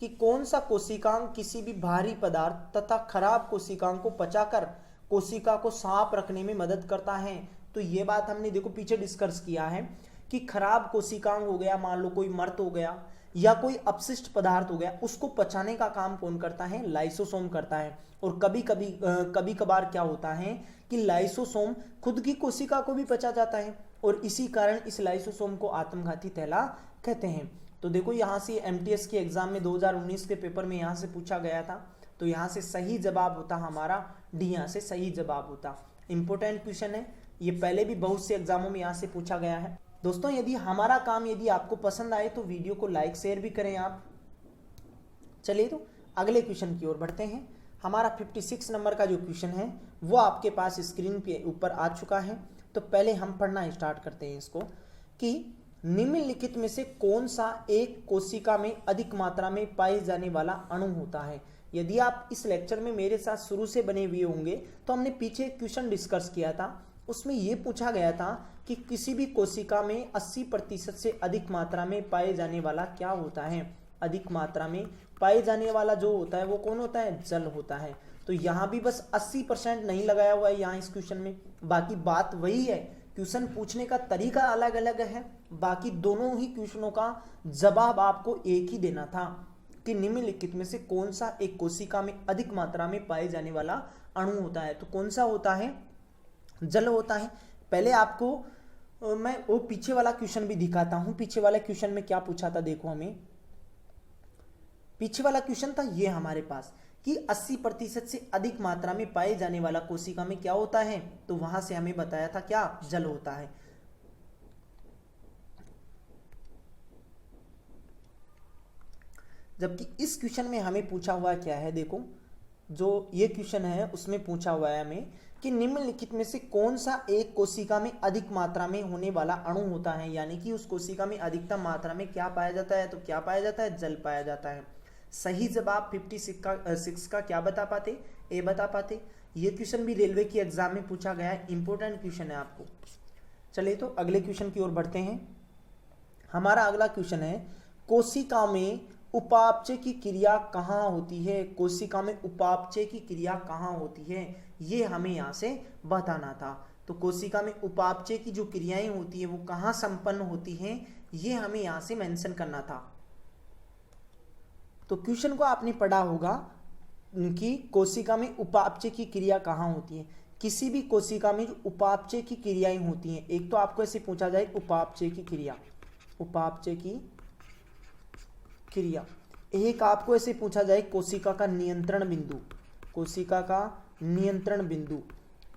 कि कौन सा कोशिकांग किसी भी भारी पदार्थ तथा खराब कोशिकांग को पचाकर कोशिका को साफ रखने में मदद करता है। तो ये बात हमने देखो पीछे डिस्कस किया है कि खराब कोशिकांग हो गया, मान लो कोई मर्त हो गया या कोई अपशिष्ट पदार्थ हो गया, उसको पचाने का काम कौन करता है? लाइसोसोम करता है। और कभी कभार क्या होता है कि लाइसोसोम खुद की कोशिका को भी पचा जाता है, और इसी कारण इस लाइसोसोम को आत्मघाती थैला कहते हैं। तो देखो यहाँ से एमटीएस के एग्जाम में 2019 के पेपर में यहाँ से पूछा गया था, तो यहाँ से सही जवाब होता हमारा डी। यहाँ से सही जवाब होता। इंपॉर्टेंट क्वेश्चन है ये, पहले भी बहुत से एग्जामों में यहाँ से पूछा गया है। दोस्तों यदि हमारा काम यदि आपको पसंद आए तो वीडियो को लाइक शेयर भी करें आप। चलिए तो अगले क्वेश्चन की ओर बढ़ते हैं। हमारा 56 नंबर का जो क्वेश्चन है वो आपके पास स्क्रीन पे ऊपर आ चुका है। तो पहले हम पढ़ना स्टार्ट करते हैं इसको कि निम्नलिखित में से कौन सा एक कोशिका में अधिक मात्रा में पाए जाने वाला अणु होता है। यदि आप इस लेक्चर में मेरे साथ शुरू से बने हुए होंगे तो हमने पीछे क्वेश्चन डिस्कस किया था, उसमें यह पूछा गया था कि किसी भी कोशिका में 80% से अधिक मात्रा में पाए जाने वाला क्या होता है। अधिक मात्रा में पाए जाने वाला जो होता है वो कौन होता है? जल होता है। तो यहाँ भी बस 80% नहीं लगाया हुआ है यहाँ इस क्वेश्चन में, बाकी बात वही है, क्वेश्चन पूछने का तरीका अलग अलग है, बाकी दोनों ही क्वेश्चनों का जवाब आपको एक ही देना था कि निम्नलिखित में से कौन सा एक कोशिका में अधिक मात्रा में पाए जाने वाला अणु होता है। तो कौन सा होता है? जल होता है। पहले आपको मैं वो पीछे वाला क्वेश्चन भी दिखाता हूं। पीछे वाले क्वेश्चन में क्या पूछा था देखो, हमें पीछे वाला क्वेश्चन था ये हमारे पास कि 80% से अधिक मात्रा में पाए जाने वाला कोशिका में क्या होता है, तो वहां से हमें बताया था क्या? जल होता है। जबकि इस क्वेश्चन में हमें पूछा हुआ क्या है, देखो जो ये क्वेश्चन है उसमें पूछा हुआ है हमें कि निम्नलिखित में से कौन सा एक कोशिका में अधिक मात्रा में होने वाला अणु होता है, यानी कि उस कोशिका में अधिकतम मात्रा में क्या पाया जाता है, तो क्या पाया जाता है, जल पाया जाता है। सही जवाब 56 का क्या बता पाते, ए बता पाते। ये क्वेश्चन भी रेलवे की एग्जाम में पूछा गया है, इंपॉर्टेंट क्वेश्चन है आपको। चलिए तो अगले क्वेश्चन की ओर बढ़ते हैं। हमारा अगला क्वेश्चन है कोशिका में उपापचय की क्रिया कहाँ होती है, कोशिका में उपापचय की क्रिया कहाँ होती है, ये हमें यहाँ से बताना था। तो कोशिका में उपापचय की जो क्रियाएं होती है वो कहाँ संपन्न होती हैं, ये हमें यहाँ से मेंशन करना था। तो क्वेश्चन को आपने पढ़ा होगा कि कोशिका में उपापचय की क्रिया कहाँ होती है। किसी भी कोशिका में जो उपापचय की क्रियाएं होती हैं, एक तो आपको ऐसे पूछा जाए उपापचय की क्रिया, उपापचय की क्रिया, एक आपको ऐसे पूछा जाए कोशिका का नियंत्रण बिंदु, कोशिका का नियंत्रण बिंदु,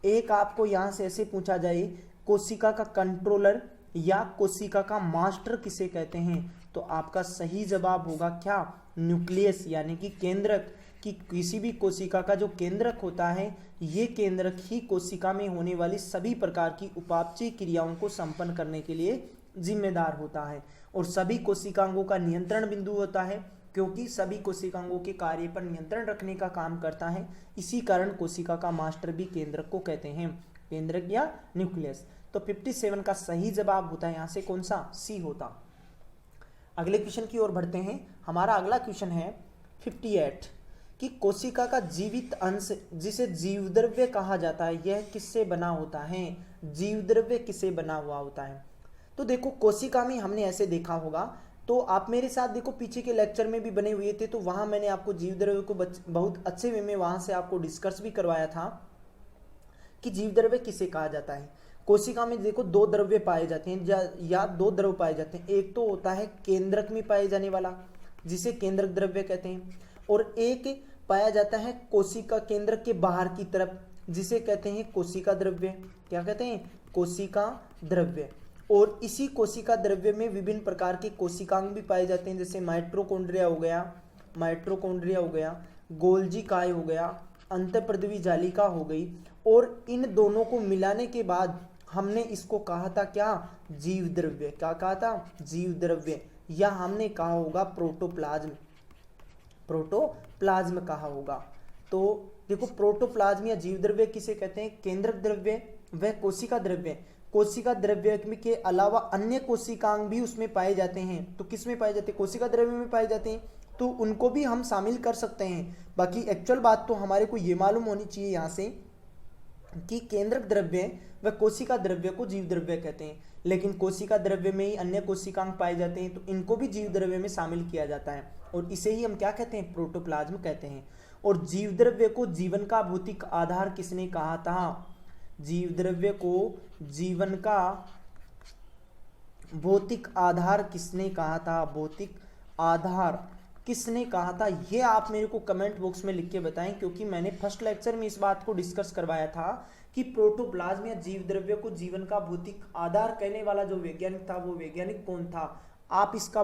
एक आपको यहां से ऐसे पूछा जाए कोशिका का कंट्रोलर या कोशिका का मास्टर किसे कहते हैं। तो आपका सही जवाब होगा क्या, न्यूक्लियस, यानी कि केंद्रक। कि किसी भी कोशिका का जो केंद्रक होता है, ये केंद्रक ही कोशिका में होने वाली सभी प्रकार की उपापचय क्रियाओं को संपन्न करने के लिए जिम्मेदार होता है। और सभी कोशिकांगों का नियंत्रण बिंदु होता है, क्योंकि सभी कोशिकांगों के कार्य पर नियंत्रण रखने का काम करता है। इसी कारण कोशिका का मास्टर भी केंद्रक को कहते हैं, केंद्रक या न्यूक्लियस। तो 57 का सही जवाब होता है यहाँ से कौन सा, सी होता। अगले क्वेश्चन की ओर बढ़ते हैं। हमारा अगला क्वेश्चन है 58 कि कोशिका का जीवित अंश जिसे जीवद्रव्य कहा जाता है, यह किससे बना होता है, जीवद्रव्य किससे बना हुआ होता है। तो देखो कोशिका में हमने ऐसे देखा होगा, तो आप मेरे साथ देखो पीछे के लेक्चर में भी बने हुए थे, तो वहां मैंने आपको जीवद्रव्य को बहुत अच्छे वे में वहां से आपको डिस्कस भी करवाया था कि जीवद्रव्य किसे कहा जाता है। कोशिका में देखो दो द्रव्य पाए जाते हैं या दो द्रव पाए जाते हैं। एक तो होता है केंद्रक में पाए जाने वाला जिसे केंद्रक द्रव्य कहते हैं, और एक पाया जाता है कोशिका केंद्रक के बाहर की तरफ जिसे कहते हैं कोशिका द्रव्य। क्या कहते हैं, कोशिका द्रव्य। और इसी कोशिका द्रव्य में विभिन्न प्रकार के कोशिकांग भी पाए जाते हैं, जैसे माइटोकॉन्ड्रिया हो गया, गोल्जी काय हो गया, अंतःप्रद्रवी जालिका हो गई। और इन दोनों को मिलाने के बाद हमने इसको कहा था क्या, जीव द्रव्य। क्या कहा था, जीव द्रव्य, या हमने कहा होगा प्रोटोप्लाज्म, प्रोटोप्लाज्म कहा होगा। तो देखो प्रोटोप्लाज्म या जीव द्रव्य किसे कहते हैं, केंद्रक द्रव्य व कोशिका द्रव्य। कोशिका द्रव्य के अलावा अन्य कोशिकांग भी उसमें पाए जाते हैं। तो किस में पाए जाते हैं, कोशिका द्रव्य में पाए जाते हैं, तो उनको भी हम शामिल कर सकते हैं। बाकी एक्चुअल बात तो हमारे को ये मालूम होनी चाहिए यहाँ से कि केंद्रक द्रव्य व कोशिका द्रव्य को जीव द्रव्य कहते हैं, लेकिन कोशिका द्रव्य में ही अन्य कोशिकांग पाए जाते हैं, तो इनको भी जीव द्रव्य में शामिल किया जाता है, और इसे ही हम क्या कहते हैं, प्रोटोप्लाज्म कहते हैं। और जीव द्रव्य को जीवन का भौतिक आधार किसने कहा था, जीव द्रव्य को जीवन का भौतिक आधार किसने कहा था, भौतिक आधार किसने कहा था, ये आप मेरे को कमेंट बॉक्स में लिख के बताएं, क्योंकि मैंने फर्स्ट लेक्चर में इस बात को डिस्कस करवाया था कि प्रोटोप्लाज्म या जीव द्रव्य को जीवन का भौतिक आधार कहने वाला जो वैज्ञानिक था वो वैज्ञानिक कौन था। आप इसका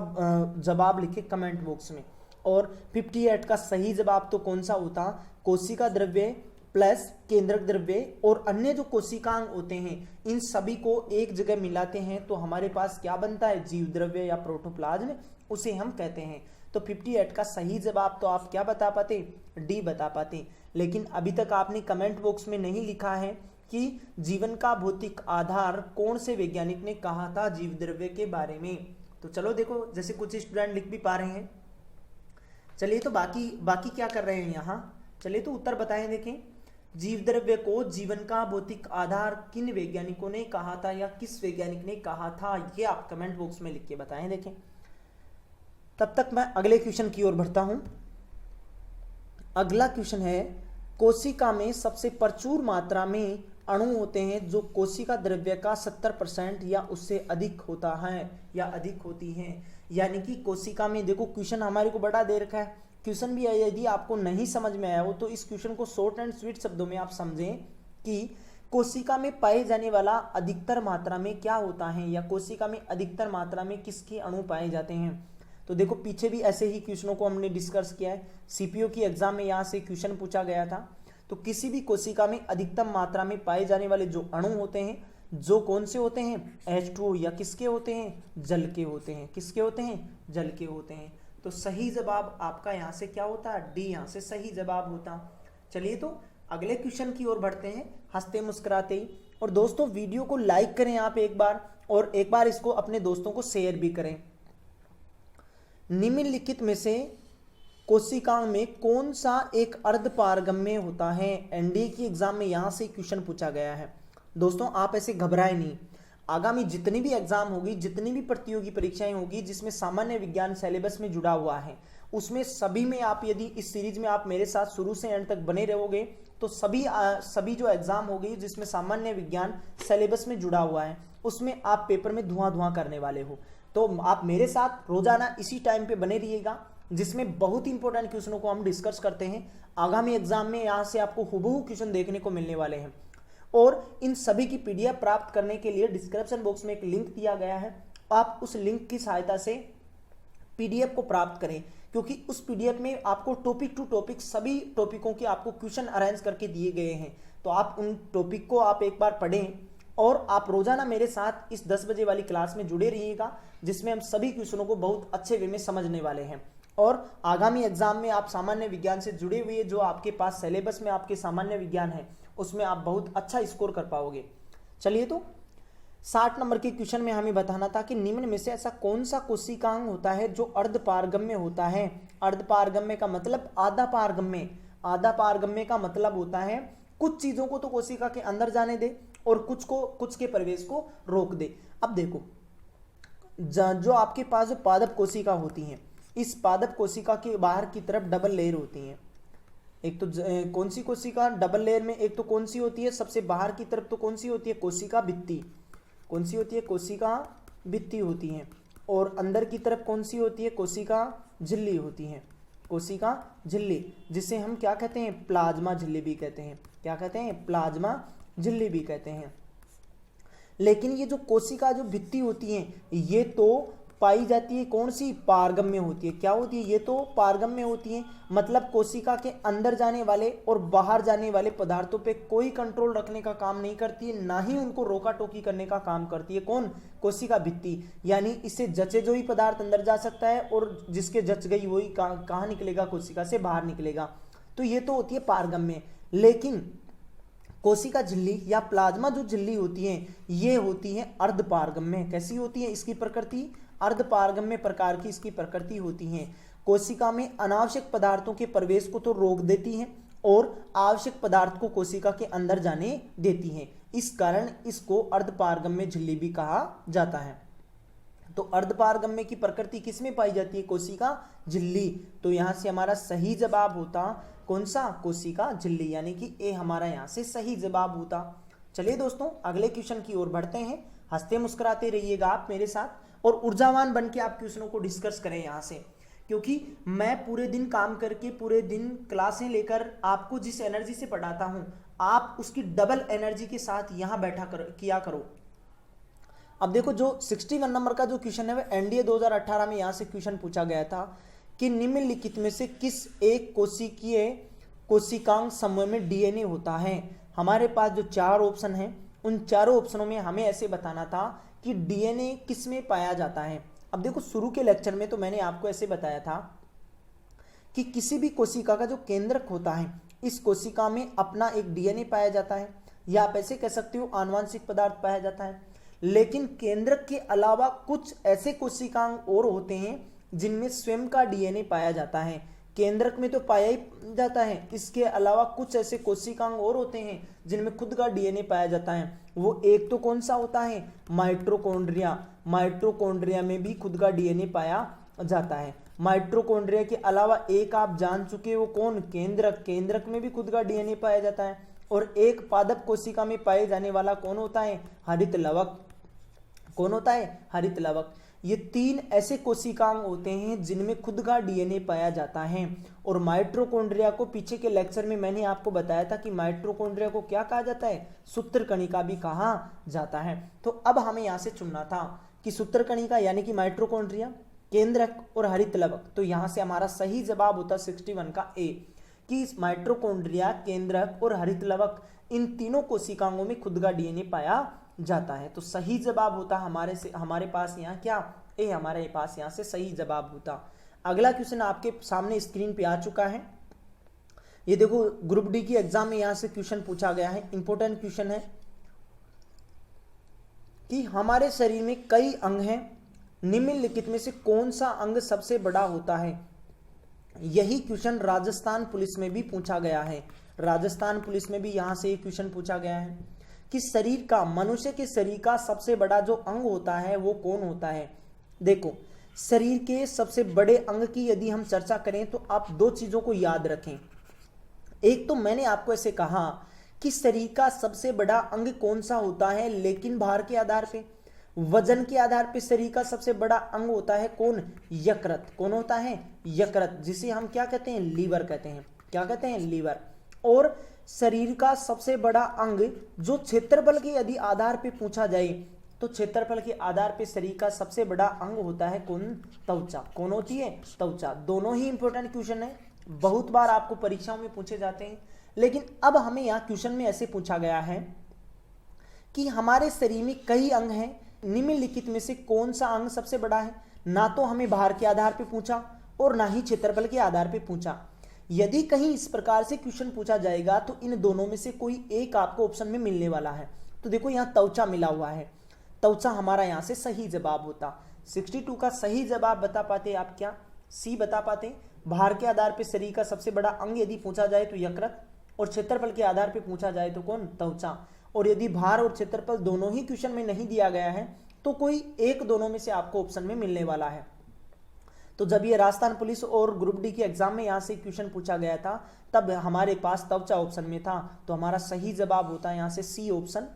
जवाब लिखे कमेंट बॉक्स में। और 58 का सही जवाब तो कौन सा होता, कोशिका द्रव्य प्लस केंद्रक द्रव्य और अन्य जो कोशिकांग होते हैं इन सभी को एक जगह मिलाते हैं तो हमारे पास क्या बनता है, जीव द्रव्य या प्रोटोप्लाज्म, उसे हम कहते हैं। तो 58 का सही जवाब तो आप क्या बता पाते, डी बता पाते। लेकिन अभी तक आपने कमेंट बॉक्स में नहीं लिखा है कि जीवन का भौतिक आधार कौन से वैज्ञानिक ने कहा था जीव द्रव्य के बारे में। तो चलो देखो जैसे कुछ स्टूडेंट लिख भी पा रहे हैं। चलिए तो बाकी क्या कर रहे हैं यहाँ, चलिए तो उत्तर बताएं। देखें, जीव द्रव्य को जीवन का भौतिक आधार किन वैज्ञानिकों ने कहा था या किस वैज्ञानिक ने कहा था, ये आप कमेंट बॉक्स में लिख के बताएं। देखें, तब तक मैं अगले क्वेश्चन की ओर बढ़ता हूं। अगला क्वेश्चन है, कोशिका में सबसे प्रचुर मात्रा में अणु होते हैं जो कोशिका द्रव्य का 70% या उससे अधिक होता है या अधिक होती हैं। यानी कि कोशिका में देखो क्वेश्चन हमारे को बड़ा दे रखा है, क्वेश्चन भी यदि आपको नहीं समझ में आया हो तो इस क्वेश्चन को शॉर्ट एंड स्वीट शब्दों में आप समझें कि कोशिका में पाए जाने वाला अधिकतर मात्रा में क्या होता है या कोशिका में अधिकतर मात्रा में किसके अणु पाए जाते हैं। तो देखो पीछे भी ऐसे ही क्वेश्चनों को हमने डिस्कस किया है। सीपीओ की एग्जाम में यहाँ से क्वेश्चन पूछा गया था। तो किसी भी कोशिका में अधिकतम मात्रा में पाए जाने वाले जो अणु होते हैं, जो कौन से होते हैं, H2O, या किसके होते हैं, जल के होते हैं। किसके होते हैं, जल के होते हैं। तो सही जवाब आपका यहाँ से क्या होता है, डी यहाँ से सही जवाब होता। चलिए तो अगले क्वेश्चन की ओर बढ़ते हैं हंसते मुस्कुराते ही। और दोस्तों वीडियो को लाइक करें आप एक बार, और एक बार इसको अपने दोस्तों को शेयर भी करें। निम्नलिखित में से कोशिकाओं में कौन सा एक अर्धपारगम्य होता है। एनडीए की एग्जाम में यहां से क्वेश्चन पूछा गया है। दोस्तों आप ऐसे घबराए नहीं, आगामी जितनी भी एग्जाम होगी, जितनी भी प्रतियोगी परीक्षाएं होगी जिसमें सामान्य विज्ञान सिलेबस में जुड़ा हुआ है, उसमें सभी में आप यदि इस सीरीज में आप मेरे साथ शुरू से एंड तक बने रहोगे तो सभी जो एग्जाम होगी जिसमें सामान्य विज्ञान सिलेबस में जुड़ा हुआ है उसमें आप पेपर में धुआं करने वाले हो। तो आप मेरे साथ रोजाना इसी टाइम पे बने रहिएगा, जिसमें बहुत इंपॉर्टेंट क्वेश्चनों को हम डिस्कस करते हैं। आगामी एग्जाम में यहाँ से आपको हुबहू क्वेश्चन देखने को मिलने वाले हैं। और इन सभी की पीडीएफ प्राप्त करने के लिए डिस्क्रिप्शन बॉक्स में एक लिंक दिया गया है, आप उस लिंक की सहायता से पीडीएफ को प्राप्त करें, क्योंकि उस पीडीएफ में आपको टॉपिक टू टॉपिक सभी टॉपिकों के आपको क्वेश्चन अरेंज करके दिए गए हैं। तो आप उन टॉपिक को आप एक बार पढ़ें और आप रोजाना मेरे साथ इस 10 बजे वाली क्लास में जुड़े रहिएगा, जिसमें हम सभी क्वेश्चनों को बहुत अच्छे वे में समझने वाले हैं। और आगामी एग्जाम में आप सामान्य विज्ञान से जुड़े हुए जो आपके पास सिलेबस में आपके सामान्य विज्ञान है उसमें आप बहुत अच्छा स्कोर कर पाओगे। चलिए तो 60 नंबर के क्वेश्चन में हमें बताना था कि निम्न में से ऐसा कौन सा कोशिकांग होता है जो अर्धपारगम्य होता है। अर्धपारगम्य का मतलब आधा पारगम्य। आधा पारगम्य का मतलब होता है कुछ चीजों को तो कोशिका के अंदर जाने दे और कुछ के प्रवेश को रोक दे। अब देखो जो आपके पास जो पादप कोशिका होती हैं, इस पादप कोशिका के बाहर की तरफ डबल लेयर होती हैं। एक तो कौन सी कोशिका डबल लेयर में, एक तो कौन सी होती है सबसे बाहर की तरफ, तो कौन सी होती है, कोशिका भित्ति। कौन सी होती है, कोशिका भित्ति होती है। और अंदर की तरफ कौन सी होती है, कोशिका झिल्ली होती है। कोशिका झिल्ली, जिसे हम क्या कहते हैं, प्लाज्मा झिल्ली भी कहते हैं। क्या कहते हैं, प्लाज्मा झिल्ली भी कहते हैं। लेकिन ये जो कोशिका जो भित्ति होती है ये तो पाई जाती है कौन सी, पारगम्य होती है। क्या होती है, ये तो पारगम्य होती है, मतलब कोशिका के अंदर जाने वाले और बाहर जाने वाले पदार्थों पे कोई कंट्रोल रखने का काम नहीं करती है, ना ही उनको रोका टोकी करने का काम करती है। कौन, कोशिका भित्ति। यानी इससे जचे जो ही पदार्थ अंदर जा सकता है और जिसके जच गई वही कहाँ निकलेगा, कोशिका से बाहर निकलेगा। तो ये तो होती है पारगम्य। लेकिन कोशिका झिल्ली या प्लाज्मा जो झिल्ली होती है ये होती है अर्धपारगम्य। कैसी होती है, इसकी प्रकृति अर्धपारगम्य प्रकार की इसकी प्रकृति होती है। कोशिका में अनावश्यक पदार्थों के प्रवेश को तो रोक देती है और आवश्यक पदार्थ को कोशिका के अंदर जाने देती है। इस कारण इसको अर्धपारगम्य झिल्ली भी कहा जाता है। तो अर्धपारगम्य की प्रकृति किसमें पाई जाती है, कोशिका झिल्ली। तो यहां से हमारा सही जवाब होता कौन सा, कोशिका झिल्ली, यानी कि ए हमारा यहां से सही जवाब होता। चलिए दोस्तों अगले क्वेश्चन की ओर बढ़ते हैं। हंसते मुस्कुराते रहिएगा आप मेरे साथ और ऊर्जावान बन के आप क्वेश्चनों को डिस्कस करें यहाँ से, क्योंकि मैं पूरे दिन काम करके पूरे दिन क्लासें लेकर आपको जिस एनर्जी से पढ़ाता हूं आप उसकी डबल एनर्जी के साथ यहाँ किया करो। अब देखो जो 61 नंबर का जो क्वेश्चन है वह एनडीए 2018 में यहाँ से क्वेश्चन पूछा गया था कि निम्नलिखित में से किस एक कोशिकीय कोशिकांग समूह में डीएनए होता है। हमारे पास जो 4 ऑप्शन हैं उन चारों ऑप्शनों में हमें ऐसे बताना था कि डीएनए किस में पाया जाता है। अब देखो शुरू के लेक्चर में तो मैंने आपको ऐसे बताया था कि किसी भी कोशिका का जो केंद्रक होता है इस कोशिका में अपना एक डीएनए पाया जाता है, या आप ऐसे कह सकते हो आनुवांशिक पदार्थ पाया जाता है। लेकिन केंद्रक के अलावा कुछ ऐसे कोशिकांग और होते हैं जिनमें स्वयं का डीएनए पाया जाता है। केंद्रक में तो पाया ही जाता है, इसके अलावा कुछ ऐसे कोशिकांग और होते हैं जिनमें खुद का डीएनए पाया जाता है। वो एक तो कौन सा होता है, माइटोकॉन्ड्रिया। माइटोकॉन्ड्रिया में भी खुद का डीएनए पाया जाता है। माइटोकॉन्ड्रिया के अलावा एक आप जान चुके हो कौन, केंद्रक। केंद्रक में भी खुद का डीएनए पाया जाता है। और एक पादप कोशिका में पाए जाने वाला कौन होता है, हरित लवक। कौन होता है, हरित लवक। ये 3 ऐसे कोशिकांग होते हैं जिनमें खुद का डीएनए पाया जाता है। और माइटोकॉन्ड्रिया को पीछे के लेक्चर में मैंने आपको बताया था कि माइटोकॉन्ड्रिया को क्या कहा जाता है, सूत्रकणिका भी कहा जाता है। तो अब हमें यहां से चुनना था कि सूत्रकणिका यानी कि माइटोकॉन्ड्रिया केंद्रक और हरित लवक। तो यहां से हमारा सही जवाब होता 61 का ए, कि इस माइटोकॉन्ड्रिया, केंद्रक और हरित लवक इन तीनों कोशिकाओं में खुद का डीएनए पाया जाता है। तो सही जवाब होता हमारे पास यहाँ क्या, ए हमारे पास यहाँ से सही जवाब होता। अगला क्वेश्चन आपके सामने स्क्रीन पे आ चुका है। ये देखो ग्रुप डी की एग्जाम में यहां से क्वेश्चन पूछा गया है, इंपॉर्टेंट क्वेश्चन है कि हमारे शरीर में कई अंग हैं, निम्नलिखित में से कौन सा अंग सबसे बड़ा होता है। यही क्वेश्चन राजस्थान पुलिस में भी पूछा गया है। राजस्थान पुलिस में भी यहां से एक क्वेश्चन पूछा गया है कि शरीर का, मनुष्य के शरीर का सबसे बड़ा जो अंग होता है वो कौन होता है। देखो शरीर के सबसे बड़े अंग की यदि हम चर्चा करें तो आप दो चीजों को याद रखें। एक तो मैंने आपको ऐसे कहा कि शरीर का सबसे बड़ा अंग कौन सा होता है, लेकिन भार के आधार पे, वजन के आधार पे शरीर का सबसे बड़ा अंग होता है कौन, यकृत। कौन होता है, यकृत, जिसे हम क्या कहते हैं, लीवर कहते हैं। क्या कहते हैं, लीवर। और शरीर का सबसे बड़ा अंग जो क्षेत्रफल के यदि आधार पे पूछा जाए तो क्षेत्रफल के आधार पे शरीर का सबसे बड़ा अंग होता है कौन, त्वचा। कौन होती है, त्वचा। दोनों ही इंपॉर्टेंट क्वेश्चन है, बहुत बार आपको परीक्षाओं में पूछे जाते हैं। लेकिन अब हमें यहाँ क्वेश्चन में ऐसे पूछा गया है कि हमारे शरीर में कई अंग हैं, निम्नलिखित में से कौन सा अंग सबसे बड़ा है। ना तो हमें भार के आधार पे पूछा और ना ही क्षेत्रफल के आधार पे पूछा। यदि कहीं इस प्रकार से क्वेश्चन पूछा जाएगा तो इन दोनों में से कोई एक आपको ऑप्शन में मिलने वाला है। तो देखो यहाँ त्वचा मिला हुआ है, त्वचा हमारा यहाँ से सही जवाब होता। 62 का सही जवाब बता पाते आप क्या, सी बता पाते। भार के आधार पे शरीर का सबसे बड़ा अंग यदि पूछा जाए तो यकृत, और क्षेत्रफल के आधार पे पूछा जाए तो कौन, त्वचा। और यदि भार और क्षेत्रफल दोनों ही क्वेश्चन में नहीं दिया गया है तो कोई एक दोनों में से आपको ऑप्शन में मिलने वाला है। तो जब ये राजस्थान पुलिस और ग्रुप डी के एग्जाम में यहाँ से क्वेश्चन पूछा गया था तब हमारे पास त्वचा ऑप्शन में था, तो हमारा सही जवाब होता है यहाँ से सी ऑप्शन।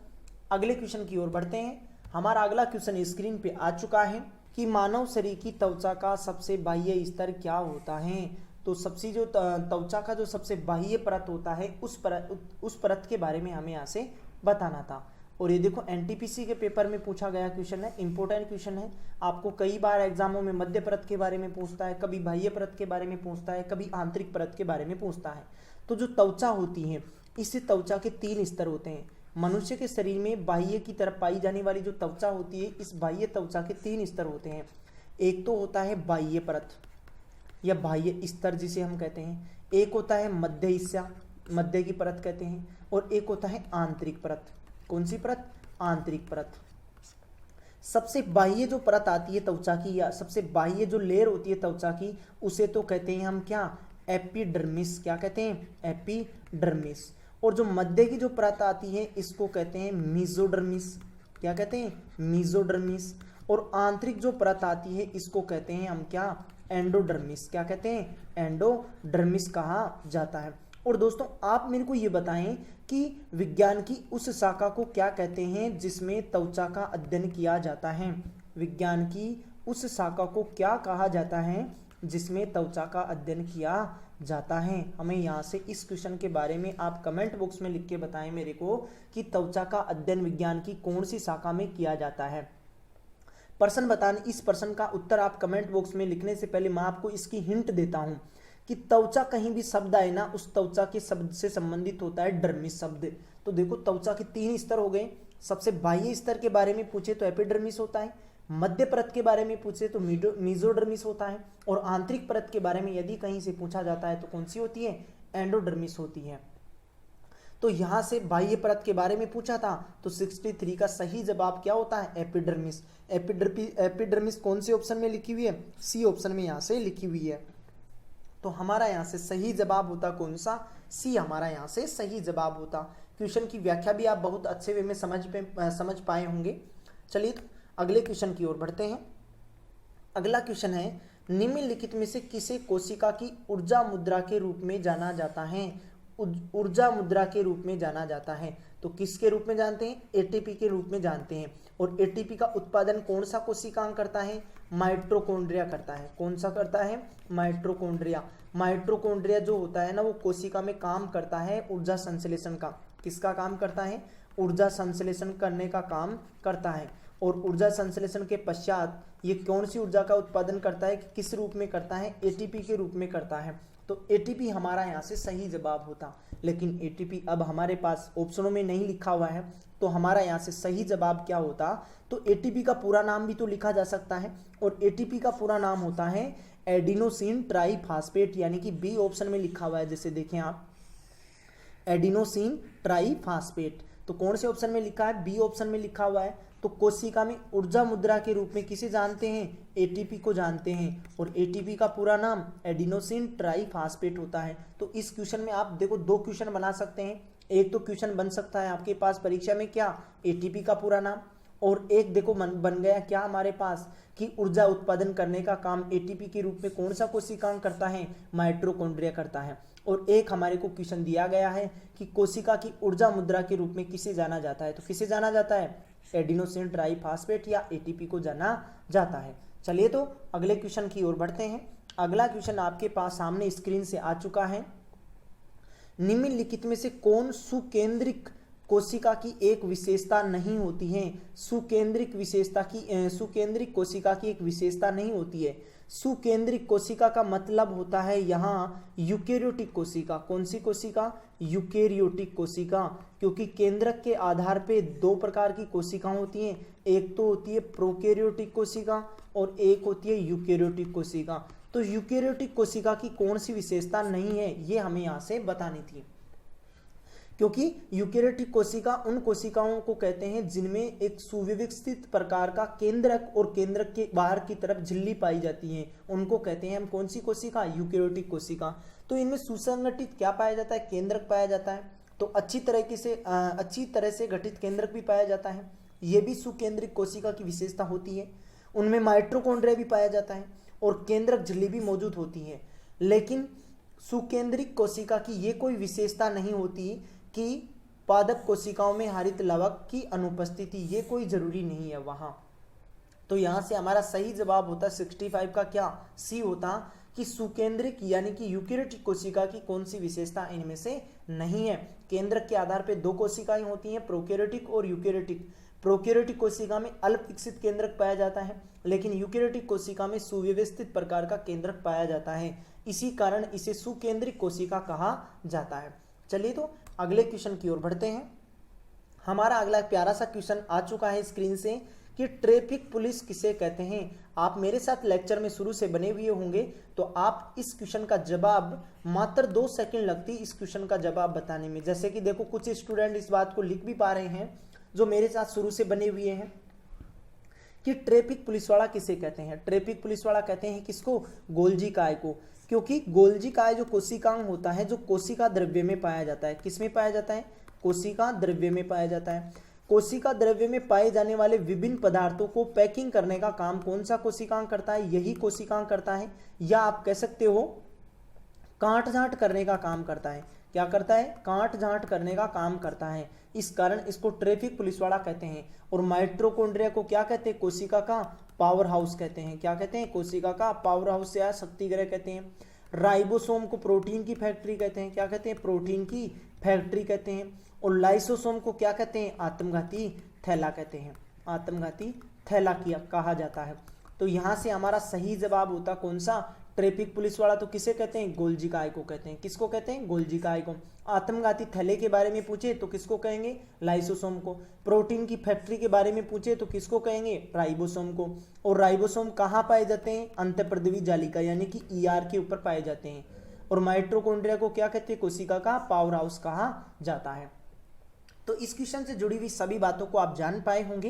अगले क्वेश्चन की ओर बढ़ते हैं। हमारा अगला क्वेश्चन स्क्रीन पे आ चुका है कि मानव शरीर की त्वचा का सबसे बाह्य स्तर क्या होता है। तो सबसे जो त्वचा का जो सबसे बाह्य परत होता है उस परत के बारे में हमें यहाँ से बताना था। और ये देखो एनटीपीसी के पेपर में पूछा गया क्वेश्चन है, इंपॉर्टेंट क्वेश्चन है। आपको कई बार एग्जामों में मध्य परत के बारे में पूछता है, कभी बाह्य परत के बारे में पूछता है, कभी आंतरिक परत के बारे में पूछता है। तो जो त्वचा होती है, इस त्वचा के 3 स्तर होते हैं। मनुष्य के शरीर में बाह्य की तरफ पाई जाने वाली जो त्वचा होती है, इस बाह्य त्वचा के 3 स्तर होते हैं। एक तो होता है बाह्य परत या बाह्य स्तर जिसे हम कहते हैं, एक होता है मध्य हिस्सा, मध्य की परत कहते हैं, और एक होता है आंतरिक परत। कौन सी परत, आंतरिक परत। सबसे बाह्य जो परत आती है त्वचा की, या सबसे बाह्य जो लेयर होती है त्वचा की, उसे तो कहते हैं हम क्या, एपिडर्मिस। क्या कहते हैं, एपिडर्मिस। और जो मध्य की जो परत आती है इसको कहते हैं मेसोडर्मिस। क्या कहते हैं, मेसोडर्मिस। और आंतरिक जो परत आती है इसको कहते हैं हम क्या, एंडोडर्मिस। क्या कहते हैं, एंडोडर्मिस कहा जाता है। और दोस्तों आप मेरे को ये बताएं कि विज्ञान की उस शाखा को क्या कहते हैं जिसमें त्वचा का अध्ययन किया जाता है। विज्ञान की उस शाखा को क्या कहा जाता है जिसमें त्वचा का अध्ययन किया जाता है। हमें यहाँ से इस क्वेश्चन के बारे में आप कमेंट बॉक्स में लिख के बताएं मेरे को कि त्वचा का अध्ययन विज्ञान की कौन सी शाखा में किया जाता है। प्रश्न बताने, इस प्रश्न का उत्तर आप कमेंट बॉक्स में लिखने से पहले मैं आपको इसकी हिंट देता हूं कि त्वचा कहीं भी शब्द आए ना, उस त्वचा के शब्द से संबंधित होता है डर्मिस शब्द। तो देखो त्वचा के 3 स्तर हो गए। सबसे बाह्य स्तर के बारे में पूछे तो एपिडर्मिस होता है, मध्य परत के बारे में पूछे तो मेसोडर्मिस होता है, और आंतरिक परत के बारे में यदि कहीं से पूछा जाता है तो कौन सी होती है, एंडोडर्मिस होती है। तो यहां से बाह्य परत के बारे में पूछा था तो 63 का सही जवाब क्या होता है, एपिडर्मिस। एपिडर्मिस कौन से ऑप्शन में लिखी हुई है, सी ऑप्शन में यहां से लिखी हुई है। तो हमारा यहां से सही जवाब होता कौन सा, सी हमारा यहां से सही जवाब होता। क्वेश्चन की व्याख्या भी आप बहुत अच्छे वे में समझ पाए होंगे। चलिए तो अगले क्वेश्चन की ओर बढ़ते हैं। अगला क्वेश्चन है, निम्नलिखित में से किसे कोशिका की ऊर्जा मुद्रा के रूप में जाना जाता है। ऊर्जा मुद्रा के रूप में जाना जाता है तो किसके रूप में जानते हैं, एटीपी के रूप में जानते हैं। और एटीपी का उत्पादन कौन सा कोशिकांग करता है, माइटोकॉन्ड्रिया करता है। कौन सा करता है, माइटोकॉन्ड्रिया। माइटोकॉन्ड्रिया जो होता है ना, वो कोशिका में काम करता है ऊर्जा संश्लेषण का। किसका काम करता है, ऊर्जा संश्लेषण करने का काम करता है। और ऊर्जा संश्लेषण के पश्चात ये कौन सी ऊर्जा का उत्पादन करता है, किस रूप में करता है, एटीपी के रूप में करता है। तो एटीपी हमारा यहाँ से सही जवाब होता, लेकिन एटीपी अब हमारे पास ऑप्शनों में नहीं लिखा हुआ है, तो हमारा यहाँ से सही जवाब क्या होता, तो एटीपी का पूरा नाम भी तो लिखा जा सकता है, और एटीपी का पूरा नाम होता है एडिनोसिन ट्राईफास्फेट, यानी कि बी ऑप्शन में लिखा हुआ है। जैसे देखें आप, एडिनोसिन ट्राईफास्फेट, तो कौन से ऑप्शन में लिखा है, बी ऑप्शन में लिखा हुआ है। तो कोशिका में ऊर्जा मुद्रा के रूप में किसे जानते हैं, एटीपी को जानते हैं, और एटीपी का पूरा नाम एडिनोसिन ट्राईफास्फेट होता है। तो इस क्वेश्चन में आप देखो 2 क्वेश्चन बना सकते हैं। एक तो क्वेश्चन बन सकता है आपके पास परीक्षा में क्या, एटीपी का पूरा नाम, और एक देखो बन गया क्या हमारे पास कि ऊर्जा उत्पादन करने का काम एटीपी के रूप में कौन सा कोशिकांग करता है, माइटोकॉन्ड्रिया करता है। और एक हमारे को क्वेश्चन दिया गया है कि कोशिका की ऊर्जा मुद्रा के रूप में किसे जाना जाता है, तो किसे जाना जाता है, एडिनोसिन ट्राईफास्फेट या एटीपी को जाना जाता है। चलिए तो अगले क्वेश्चन की ओर बढ़ते हैं। अगला क्वेश्चन आपके पास सामने स्क्रीन से आ चुका है। निम्नलिखित में से कौन सुकेंद्रिक कोशिका की एक विशेषता नहीं होती है, सुकेंद्रिक कोशिका की एक विशेषता नहीं होती है। सुकेंद्रिक कोशिका का मतलब होता है यहाँ यूकेरियोटिक कोशिका। कौन सी कोशिका, यूकेरियोटिक कोशिका, क्योंकि केंद्रक के आधार पे 2 प्रकार की कोशिका होती हैं, एक तो होती है प्रोकैरियोटिक कोशिका और एक होती है यूकेरियोटिक कोशिका। तो यूकेरियोटिक कोशिका की कौन सी विशेषता नहीं है, ये हमें यहाँ से बतानी थी, क्योंकि यूकेरियोटिक कोशिका उन कोशिकाओं को कहते हैं जिनमें एक सुव्यवस्थित प्रकार का केंद्रक और केंद्रक के बाहर की तरफ झिल्ली पाई जाती है, उनको कहते हैं हम कौन सी कोशिका, यूकेरियोटिक कोशिका। तो इनमें सुसंगठित क्या पाया जाता है, केंद्रक पाया जाता है, तो अच्छी तरह से गठित केंद्रक भी पाया जाता है, ये भी सुकेंद्रिक कोशिका की विशेषता होती है। उनमें माइटोकॉन्ड्रिया भी पाया जाता है और केंद्रक झिल्ली भी मौजूद होती है। लेकिन सुकेंद्रिक कोशिका की ये कोई विशेषता नहीं होती कि पादप कोशिकाओं में हरित लवक की अनुपस्थिति, ये कोई जरूरी नहीं है वहां। तो यहां से हमारा सही जवाब होता 65 का क्या, सी होता कि सुकेंद्रिक यानी कि यूकेरियोटिक कोशिका की कौन सी विशेषता इनमें से नहीं है। केंद्रक के आधार पर 2 कोशिकाएं होती हैं, प्रोकैरियोटिक और यूकेरियोटिक। प्रोकैरियोटिक कोशिका में अल्प विकसित केंद्रक पाया जाता है, लेकिन यूकेरियोटिक कोशिका में सुव्यवस्थित प्रकार का केंद्रक पाया जाता है, इसी कारण इसे सुकेंद्रिक कोशिका कहा जाता है। चलिए तो अगले क्वेश्चन की ओर बढ़ते हैं। हमारा अगला प्यारा सा क्वेश्चन आ चुका है स्क्रीन से कि ट्रैफिक पुलिस किसे कहते हैं। आप मेरे साथ लेक्चर में शुरू से बने हुए होंगे, तो आप इस क्वेश्चन का जवाब मात्र 2 सेकंड लगती इस क्वेश्चन का जवाब बताने में। जैसे कि देखो कुछ स्टूडेंट इस बात को लिख भी पा रहे हैं जो मेरे साथ शुरू से बने हुए हैं कि ट्रैफिक पुलिस वाला किसे कहते हैं। ट्रैफिक पुलिस वाला कहते हैं किसको, गोल्जी काय को, क्योंकि गोल्जी काय जो कोशिकांग होता है जो कोशिका द्रव्य में पाया जाता है, किस में पाया जाता है, कोशिका द्रव्य में पाया जाता है। कोशिका द्रव्य में पाए जाने वाले विभिन्न पदार्थों को पैकिंग करने का काम कौन सा कोशिकांग करता है, यही कोशिकांग करता है, या आप कह सकते हो काट छांट करने का काम करता है। क्या करता है, काट छांट करने का काम करता है, इस कारण इसको ट्रैफिक पुलिस वाला कहते हैं। और माइटोकॉन्ड्रिया को क्या कहते हैं, कोशिका का पावर हाउस कहते हैं। क्या कहते हैं, कोशिका का पावर हाउस या शक्ति गृह कहते हैं। राइबोसोम को प्रोटीन की फैक्ट्री कहते हैं। क्या कहते हैं, प्रोटीन की फैक्ट्री कहते हैं। और लाइसोसोम को क्या कहते हैं, आत्मघाती थैला कहते हैं, आत्मघाती थैला किया कहा जाता है। तो यहां से हमारा सही जवाब होता कौन सा, ट्रैफिक पुलिस वाला तो किसे कहते हैं, गोल्जी काय को कहते हैं। किसको कहते हैं, गोल्जी काय को। आत्मघाती थैले के बारे में पूछे तो किसको कहेंगे, लाइसोसोम को। प्रोटीन की फैक्ट्री के बारे में पूछे तो किसको कहेंगे, राइबोसोम को। और राइबोसोम कहाँ पाए जाते हैं, अंतःप्रद्रवी जालिका यानी कि ईआर के ऊपर पाए जाते हैं। और माइटोकॉन्ड्रिया को क्या कहते हैं, कोशिका का पावर हाउस कहा जाता है। तो इस क्वेश्चन से जुड़ी हुई सभी बातों को आप जान पाए होंगे।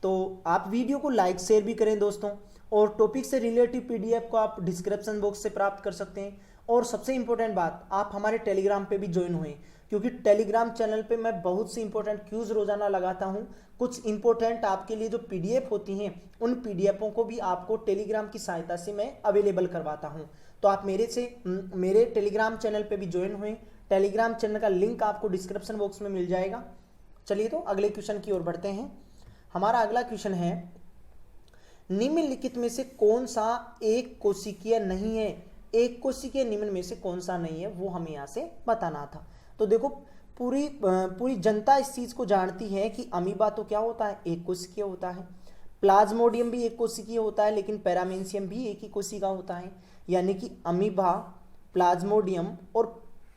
तो आप वीडियो को लाइक शेयर भी करें दोस्तों, और टॉपिक से रिलेटिव पीडीएफ को आप डिस्क्रिप्शन बॉक्स से प्राप्त कर सकते हैं। और सबसे इंपॉर्टेंट बात, आप हमारे टेलीग्राम पे भी ज्वाइन हुए, क्योंकि टेलीग्राम चैनल पे मैं बहुत सी इंपॉर्टेंट क्यूज रोजाना लगाता हूं। कुछ इंपॉर्टेंट आपके लिए जो पीडीएफ होती हैं उन पीडीएफों को भी आपको टेलीग्राम की सहायता से मैं अवेलेबल करवाता हूं। तो आप मेरे टेलीग्राम चैनल पे भी ज्वाइन हुए। टेलीग्राम चैनल का लिंक आपको डिस्क्रिप्शन बॉक्स में मिल जाएगा। चलिए तो अगले क्वेश्चन की ओर बढ़ते हैं। हमारा अगला क्वेश्चन है, निम्नलिखित में से कौन सा एक कोशिकीय नहीं है। एक कोशिकीय निम्न में से कौन सा नहीं है, वो हमें यहाँ से बताना था। तो देखो पूरी जनता इस चीज को जानती है कि अमीबा तो क्या होता है, एक कोशिकीय होता है। प्लाज्मोडियम भी एक कोशिकीय होता है, लेकिन पैरामीशियम भी एक ही कोशिका होता है। यानी कि अमीबा, प्लाज्मोडियम और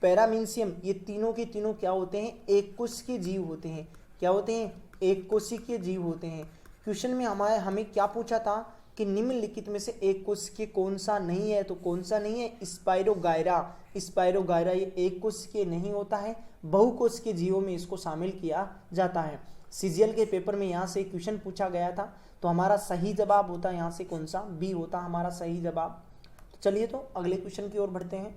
पैरामीशियम ये तीनों के तीनों क्या होते हैं, एक कोशिकीय जीव होते हैं। क्या होते हैं, एक कोशिकीय जीव होते हैं। क्वेश्चन में हमें क्या पूछा था कि निम्नलिखित में से एक कोशिकीय कौन सा नहीं है, तो कौन सा नहीं है, स्पाइरोगायरा। स्पाइरोगायरा ये एक कोशिकीय नहीं होता है, बहुकोशिकीय जीवों में इसको शामिल किया जाता है। सीजीएल के पेपर में यहाँ से क्वेश्चन पूछा गया था, तो हमारा सही जवाब होता है यहाँ से कौन सा, बी होता हमारा सही जवाब। तो चलिए तो अगले क्वेश्चन की ओर बढ़ते हैं।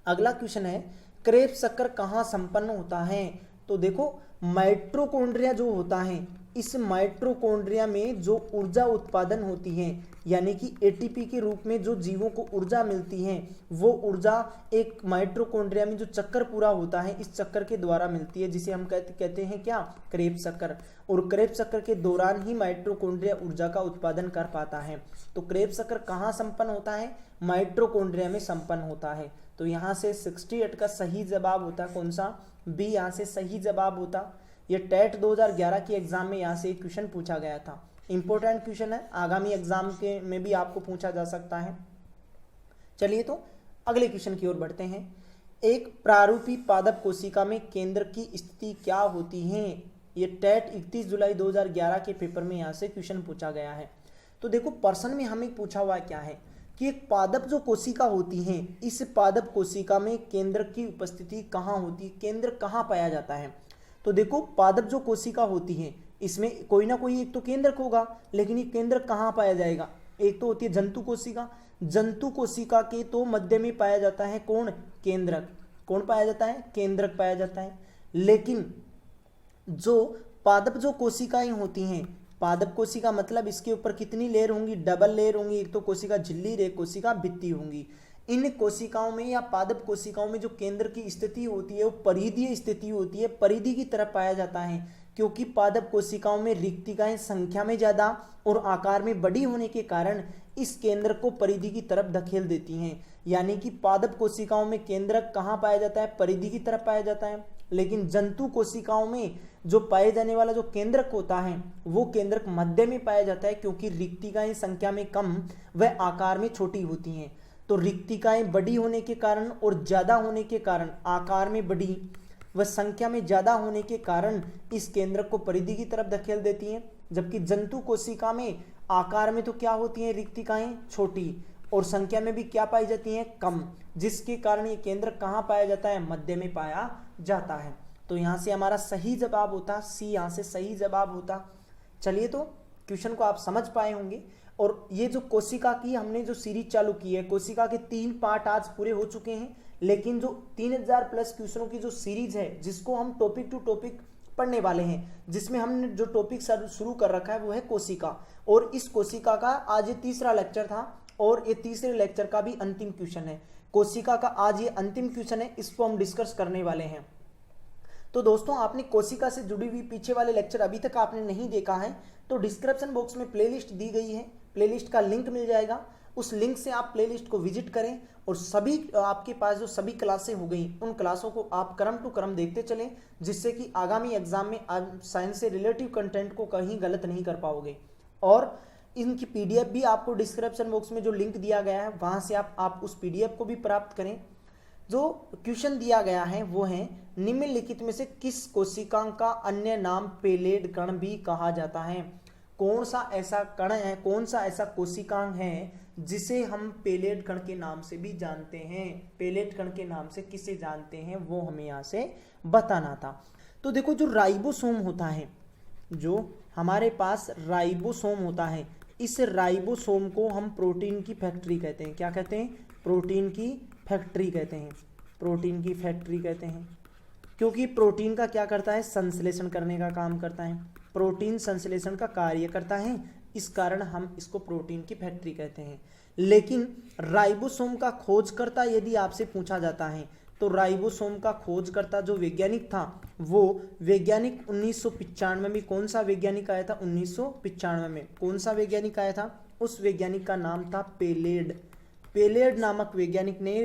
अगला क्वेश्चन है क्रेब्स चक्कर कहाँ संपन्न होता है। तो देखो माइटोकॉन्ड्रिया जो होता है, इस माइटोकॉन्ड्रिया में जो ऊर्जा उत्पादन होती है, यानी कि एटीपी के रूप में जो जीवों को ऊर्जा मिलती है, वो ऊर्जा एक माइटोकॉन्ड्रिया में जो चक्कर पूरा होता है इस चक्कर के द्वारा मिलती है, जिसे हम कहते हैं क्या, क्रेब्स चक्कर। और क्रेब्स चक्कर के दौरान ही माइटोकॉन्ड्रिया ऊर्जा का उत्पादन कर पाता है। तो क्रेब्स चक्कर कहाँ संपन्न होता है, माइटोकॉन्ड्रिया में संपन्न होता है। तो यहाँ से 68 का सही जवाब होता कौन सा, बी यहाँ से सही जवाब होता। ये टेट 2011 की एग्जाम में यहाँ से एक क्वेश्चन पूछा गया था, इंपॉर्टेंट क्वेश्चन है, आगामी एग्जाम के में भी आपको पूछा जा सकता है। चलिए तो अगले क्वेश्चन की ओर बढ़ते हैं। एक प्रारूपी पादप कोशिका में केंद्र की स्थिति क्या होती है। ये टेट 31 जुलाई 2011 के पेपर में यहाँ से क्वेश्चन पूछा गया है। तो देखो प्रश्न में हमें पूछा हुआ क्या है कि एक पादप जो कोशिका होती है, इस पादप कोशिका में केंद्र की उपस्थिति कहाँ होती है, केंद्र कहाँ पाया जाता है। तो देखो पादप जो कोशिका होती है इसमें कोई ना कोई एक तो केंद्रक होगा, लेकिन ये केंद्रक कहाँ पाया जाएगा, एक तो होती है जंतु कोशिका, जंतु कोशिका के तो मध्य में पाया जाता है कौन, केंद्रक। कौन पाया जाता है, केंद्रक पाया जाता है। लेकिन जो पादप जो कोशिकाएं होती हैं, पादप कोशिका मतलब इसके ऊपर कितनी लेयर होंगी, डबल लेयर होंगी, एक तो कोशिका झिल्ली, एक कोशिका भित्ति होंगी। इन कोशिकाओं में या पादप कोशिकाओं में जो केंद्र की स्थिति होती है वो परिधीय स्थिति होती है, परिधि की तरफ पाया जाता है, क्योंकि पादप कोशिकाओं में रिक्तिकाएं संख्या में ज्यादा और आकार में बड़ी होने के कारण इस केंद्र को परिधि की तरफ धकेल देती हैं। यानी कि पादप कोशिकाओं में केंद्रक कहाँ पाया जाता है, परिधि की तरफ पाया जाता है। लेकिन जंतु कोशिकाओं में जो पाए जाने वाला जो केंद्रक होता है वो केंद्रक मध्य में पाया जाता है, क्योंकि रिक्तिकाएं संख्या में कम व आकार में छोटी होती हैं। तो रिक्तिकाएं बड़ी होने के कारण और ज्यादा होने के कारण, आकार में बड़ी व संख्या में ज्यादा होने के कारण इस केंद्रक को परिधि की तरफ धकेल देती हैं। जबकि जंतु कोशिका में आकार में तो क्या होती हैं, रिक्तिकाएं छोटी और संख्या में भी क्या पाई जाती हैं, कम, जिसके कारण ये केंद्र कहाँ पाया जाता है, मध्य में पाया जाता है। तो यहाँ से हमारा सही जवाब होता सी, यहाँ से सही जवाब होता। चलिए तो क्वेश्चन को आप समझ पाए होंगे। और ये जो कोशिका की हमने जो सीरीज चालू की है, कोशिका के 3 पार्ट आज पूरे हो चुके हैं, लेकिन जो 3000 प्लस क्वेश्चनों की जो सीरीज है जिसको हम टॉपिक टू टॉपिक पढ़ने वाले हैं, जिसमें हमने जो टॉपिक शुरू कर रखा है वो है कोशिका। और इस कोशिका का आज ये तीसरा लेक्चर था और ये तीसरे लेक्चर का भी अंतिम क्वेश्चन है। कोशिका का आज ये अंतिम क्वेश्चन है, इसको हम डिस्कस करने वाले हैं। तो दोस्तों आपने कोशिका से जुड़ी हुई पीछे वाले लेक्चर अभी तक आपने नहीं देखा है तो डिस्क्रिप्शन बॉक्स में प्लेलिस्ट दी गई है, प्लेलिस्ट का लिंक मिल जाएगा, उस लिंक से आप प्लेलिस्ट को विजिट करें और सभी आपके पास जो सभी क्लासें हो गई उन क्लासों को आप क्रम टू क्रम देखते चलें, जिससे कि आगामी एग्जाम में आप साइंस से रिलेटिव कंटेंट को कहीं गलत नहीं कर पाओगे। और इनकी पीडीएफ भी आपको डिस्क्रिप्शन बॉक्स में जो लिंक दिया गया है वहां से आप उस पीडीएफ को भी प्राप्त करें। जो क्वेश्चन दिया गया है वो है निम्नलिखित में से किस कोशिकांग का अन्य नाम पेलेड कण भी कहा जाता है। कौन सा ऐसा कण है, कौन सा ऐसा कोशिकांग है जिसे हम पेलेड कण के नाम से भी जानते हैं। पेलेड कण के नाम से किसे जानते हैं वो हमें यहाँ से बताना था। तो देखो जो राइबोसोम होता है, जो हमारे पास राइबोसोम होता है, इस राइबोसोम को हम प्रोटीन की फैक्ट्री कहते हैं। क्या कहते हैं, प्रोटीन की फैक्ट्री कहते हैं, प्रोटीन की फैक्ट्री कहते हैं, क्योंकि प्रोटीन का क्या करता है, संश्लेषण करने का काम करता है, प्रोटीन संश्लेषण का कार्य करता है, इस कारण हम इसको प्रोटीन की फैक्ट्री कहते हैं। लेकिन राइबोसोम का खोजकर्ता यदि आपसे पूछा जाता है तो राइबोसोम का खोजकर्ता जो वैज्ञानिक था वो वैज्ञानिक 1995 में, कौन सा वैज्ञानिक आया था, 1995 में कौन सा वैज्ञानिक आया था, उस वैज्ञानिक का नाम था पेलेड। पेलेड नामक वैज्ञानिक ने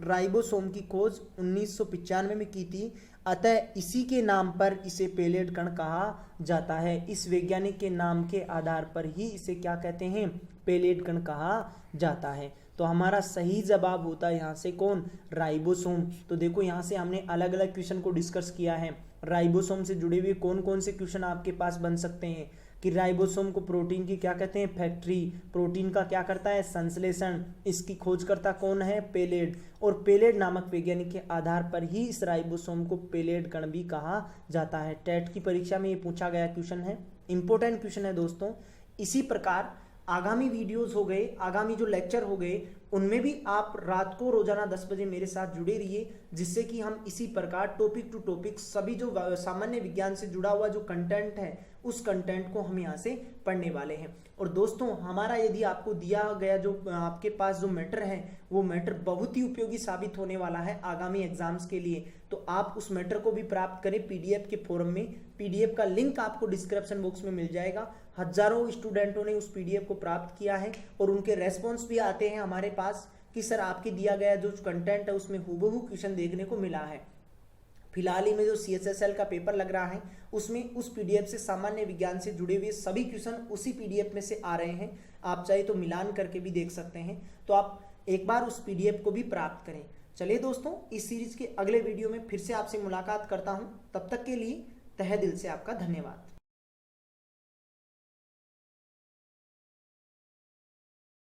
राइबोसोम की खोज 1995 में की थी अतः इसी के नाम पर इसे पेलेट कण कहा जाता है। इस वैज्ञानिक के नाम के आधार पर ही इसे क्या कहते हैं, पेलेट कण कहा जाता है। तो हमारा सही जवाब होता है यहाँ से कौन, राइबोसोम। तो देखो यहाँ से हमने अलग अलग क्वेश्चन को डिस्कस किया है। राइबोसोम से जुड़े हुए कौन कौन से क्वेश्चन आपके पास बन सकते हैं कि राइबोसोम को प्रोटीन की क्या कहते हैं, फैक्ट्री, प्रोटीन का क्या करता है, संश्लेषण, इसकी खोजकर्ता कौन है, पेलेट, और पेलेट नामक वैज्ञानिक के आधार पर ही इस राइबोसोम को पेलेट कण भी कहा जाता है। टेट की परीक्षा में ये पूछा गया क्वेश्चन है, इंपॉर्टेंट क्वेश्चन है दोस्तों। इसी प्रकार आगामी वीडियोस हो गए, आगामी जो लेक्चर हो गए, उनमें भी आप रात को रोजाना 10 बजे मेरे साथ जुड़े रहिए, जिससे कि हम इसी प्रकार टॉपिक टू टॉपिक सभी जो सामान्य विज्ञान से जुड़ा हुआ जो कंटेंट है उस कंटेंट को हम यहाँ से पढ़ने वाले हैं। और दोस्तों हमारा यदि आपको दिया गया जो आपके पास जो मैटर है वो मैटर बहुत ही उपयोगी साबित होने वाला है आगामी एग्जाम्स के लिए, तो आप उस मैटर को भी प्राप्त करें पीडीएफ के फॉर्म में। पीडीएफ का लिंक आपको डिस्क्रिप्शन बॉक्स में मिल जाएगा। हजारों स्टूडेंटों ने उस पीडीएफ को प्राप्त किया है और उनके रेस्पॉन्स भी आते हैं हमारे पास कि सर आपके दिया गया जो कंटेंट है उसमें हूबहू क्वेश्चन देखने को मिला है। फिलहाल ही में जो CSSL का पेपर लग रहा है उसमें उस पीडीएफ से सामान्य विज्ञान से जुड़े हुए सभी क्वेश्चन उसी पीडीएफ में से आ रहे हैं। आप चाहे तो मिलान करके भी देख सकते हैं, तो आप एक बार उस पीडीएफ को भी प्राप्त करें। चलिए दोस्तों, इस सीरीज के अगले वीडियो में फिर से आपसे मुलाकात करता हूं। तब तक के लिए तहे दिल से आपका धन्यवाद।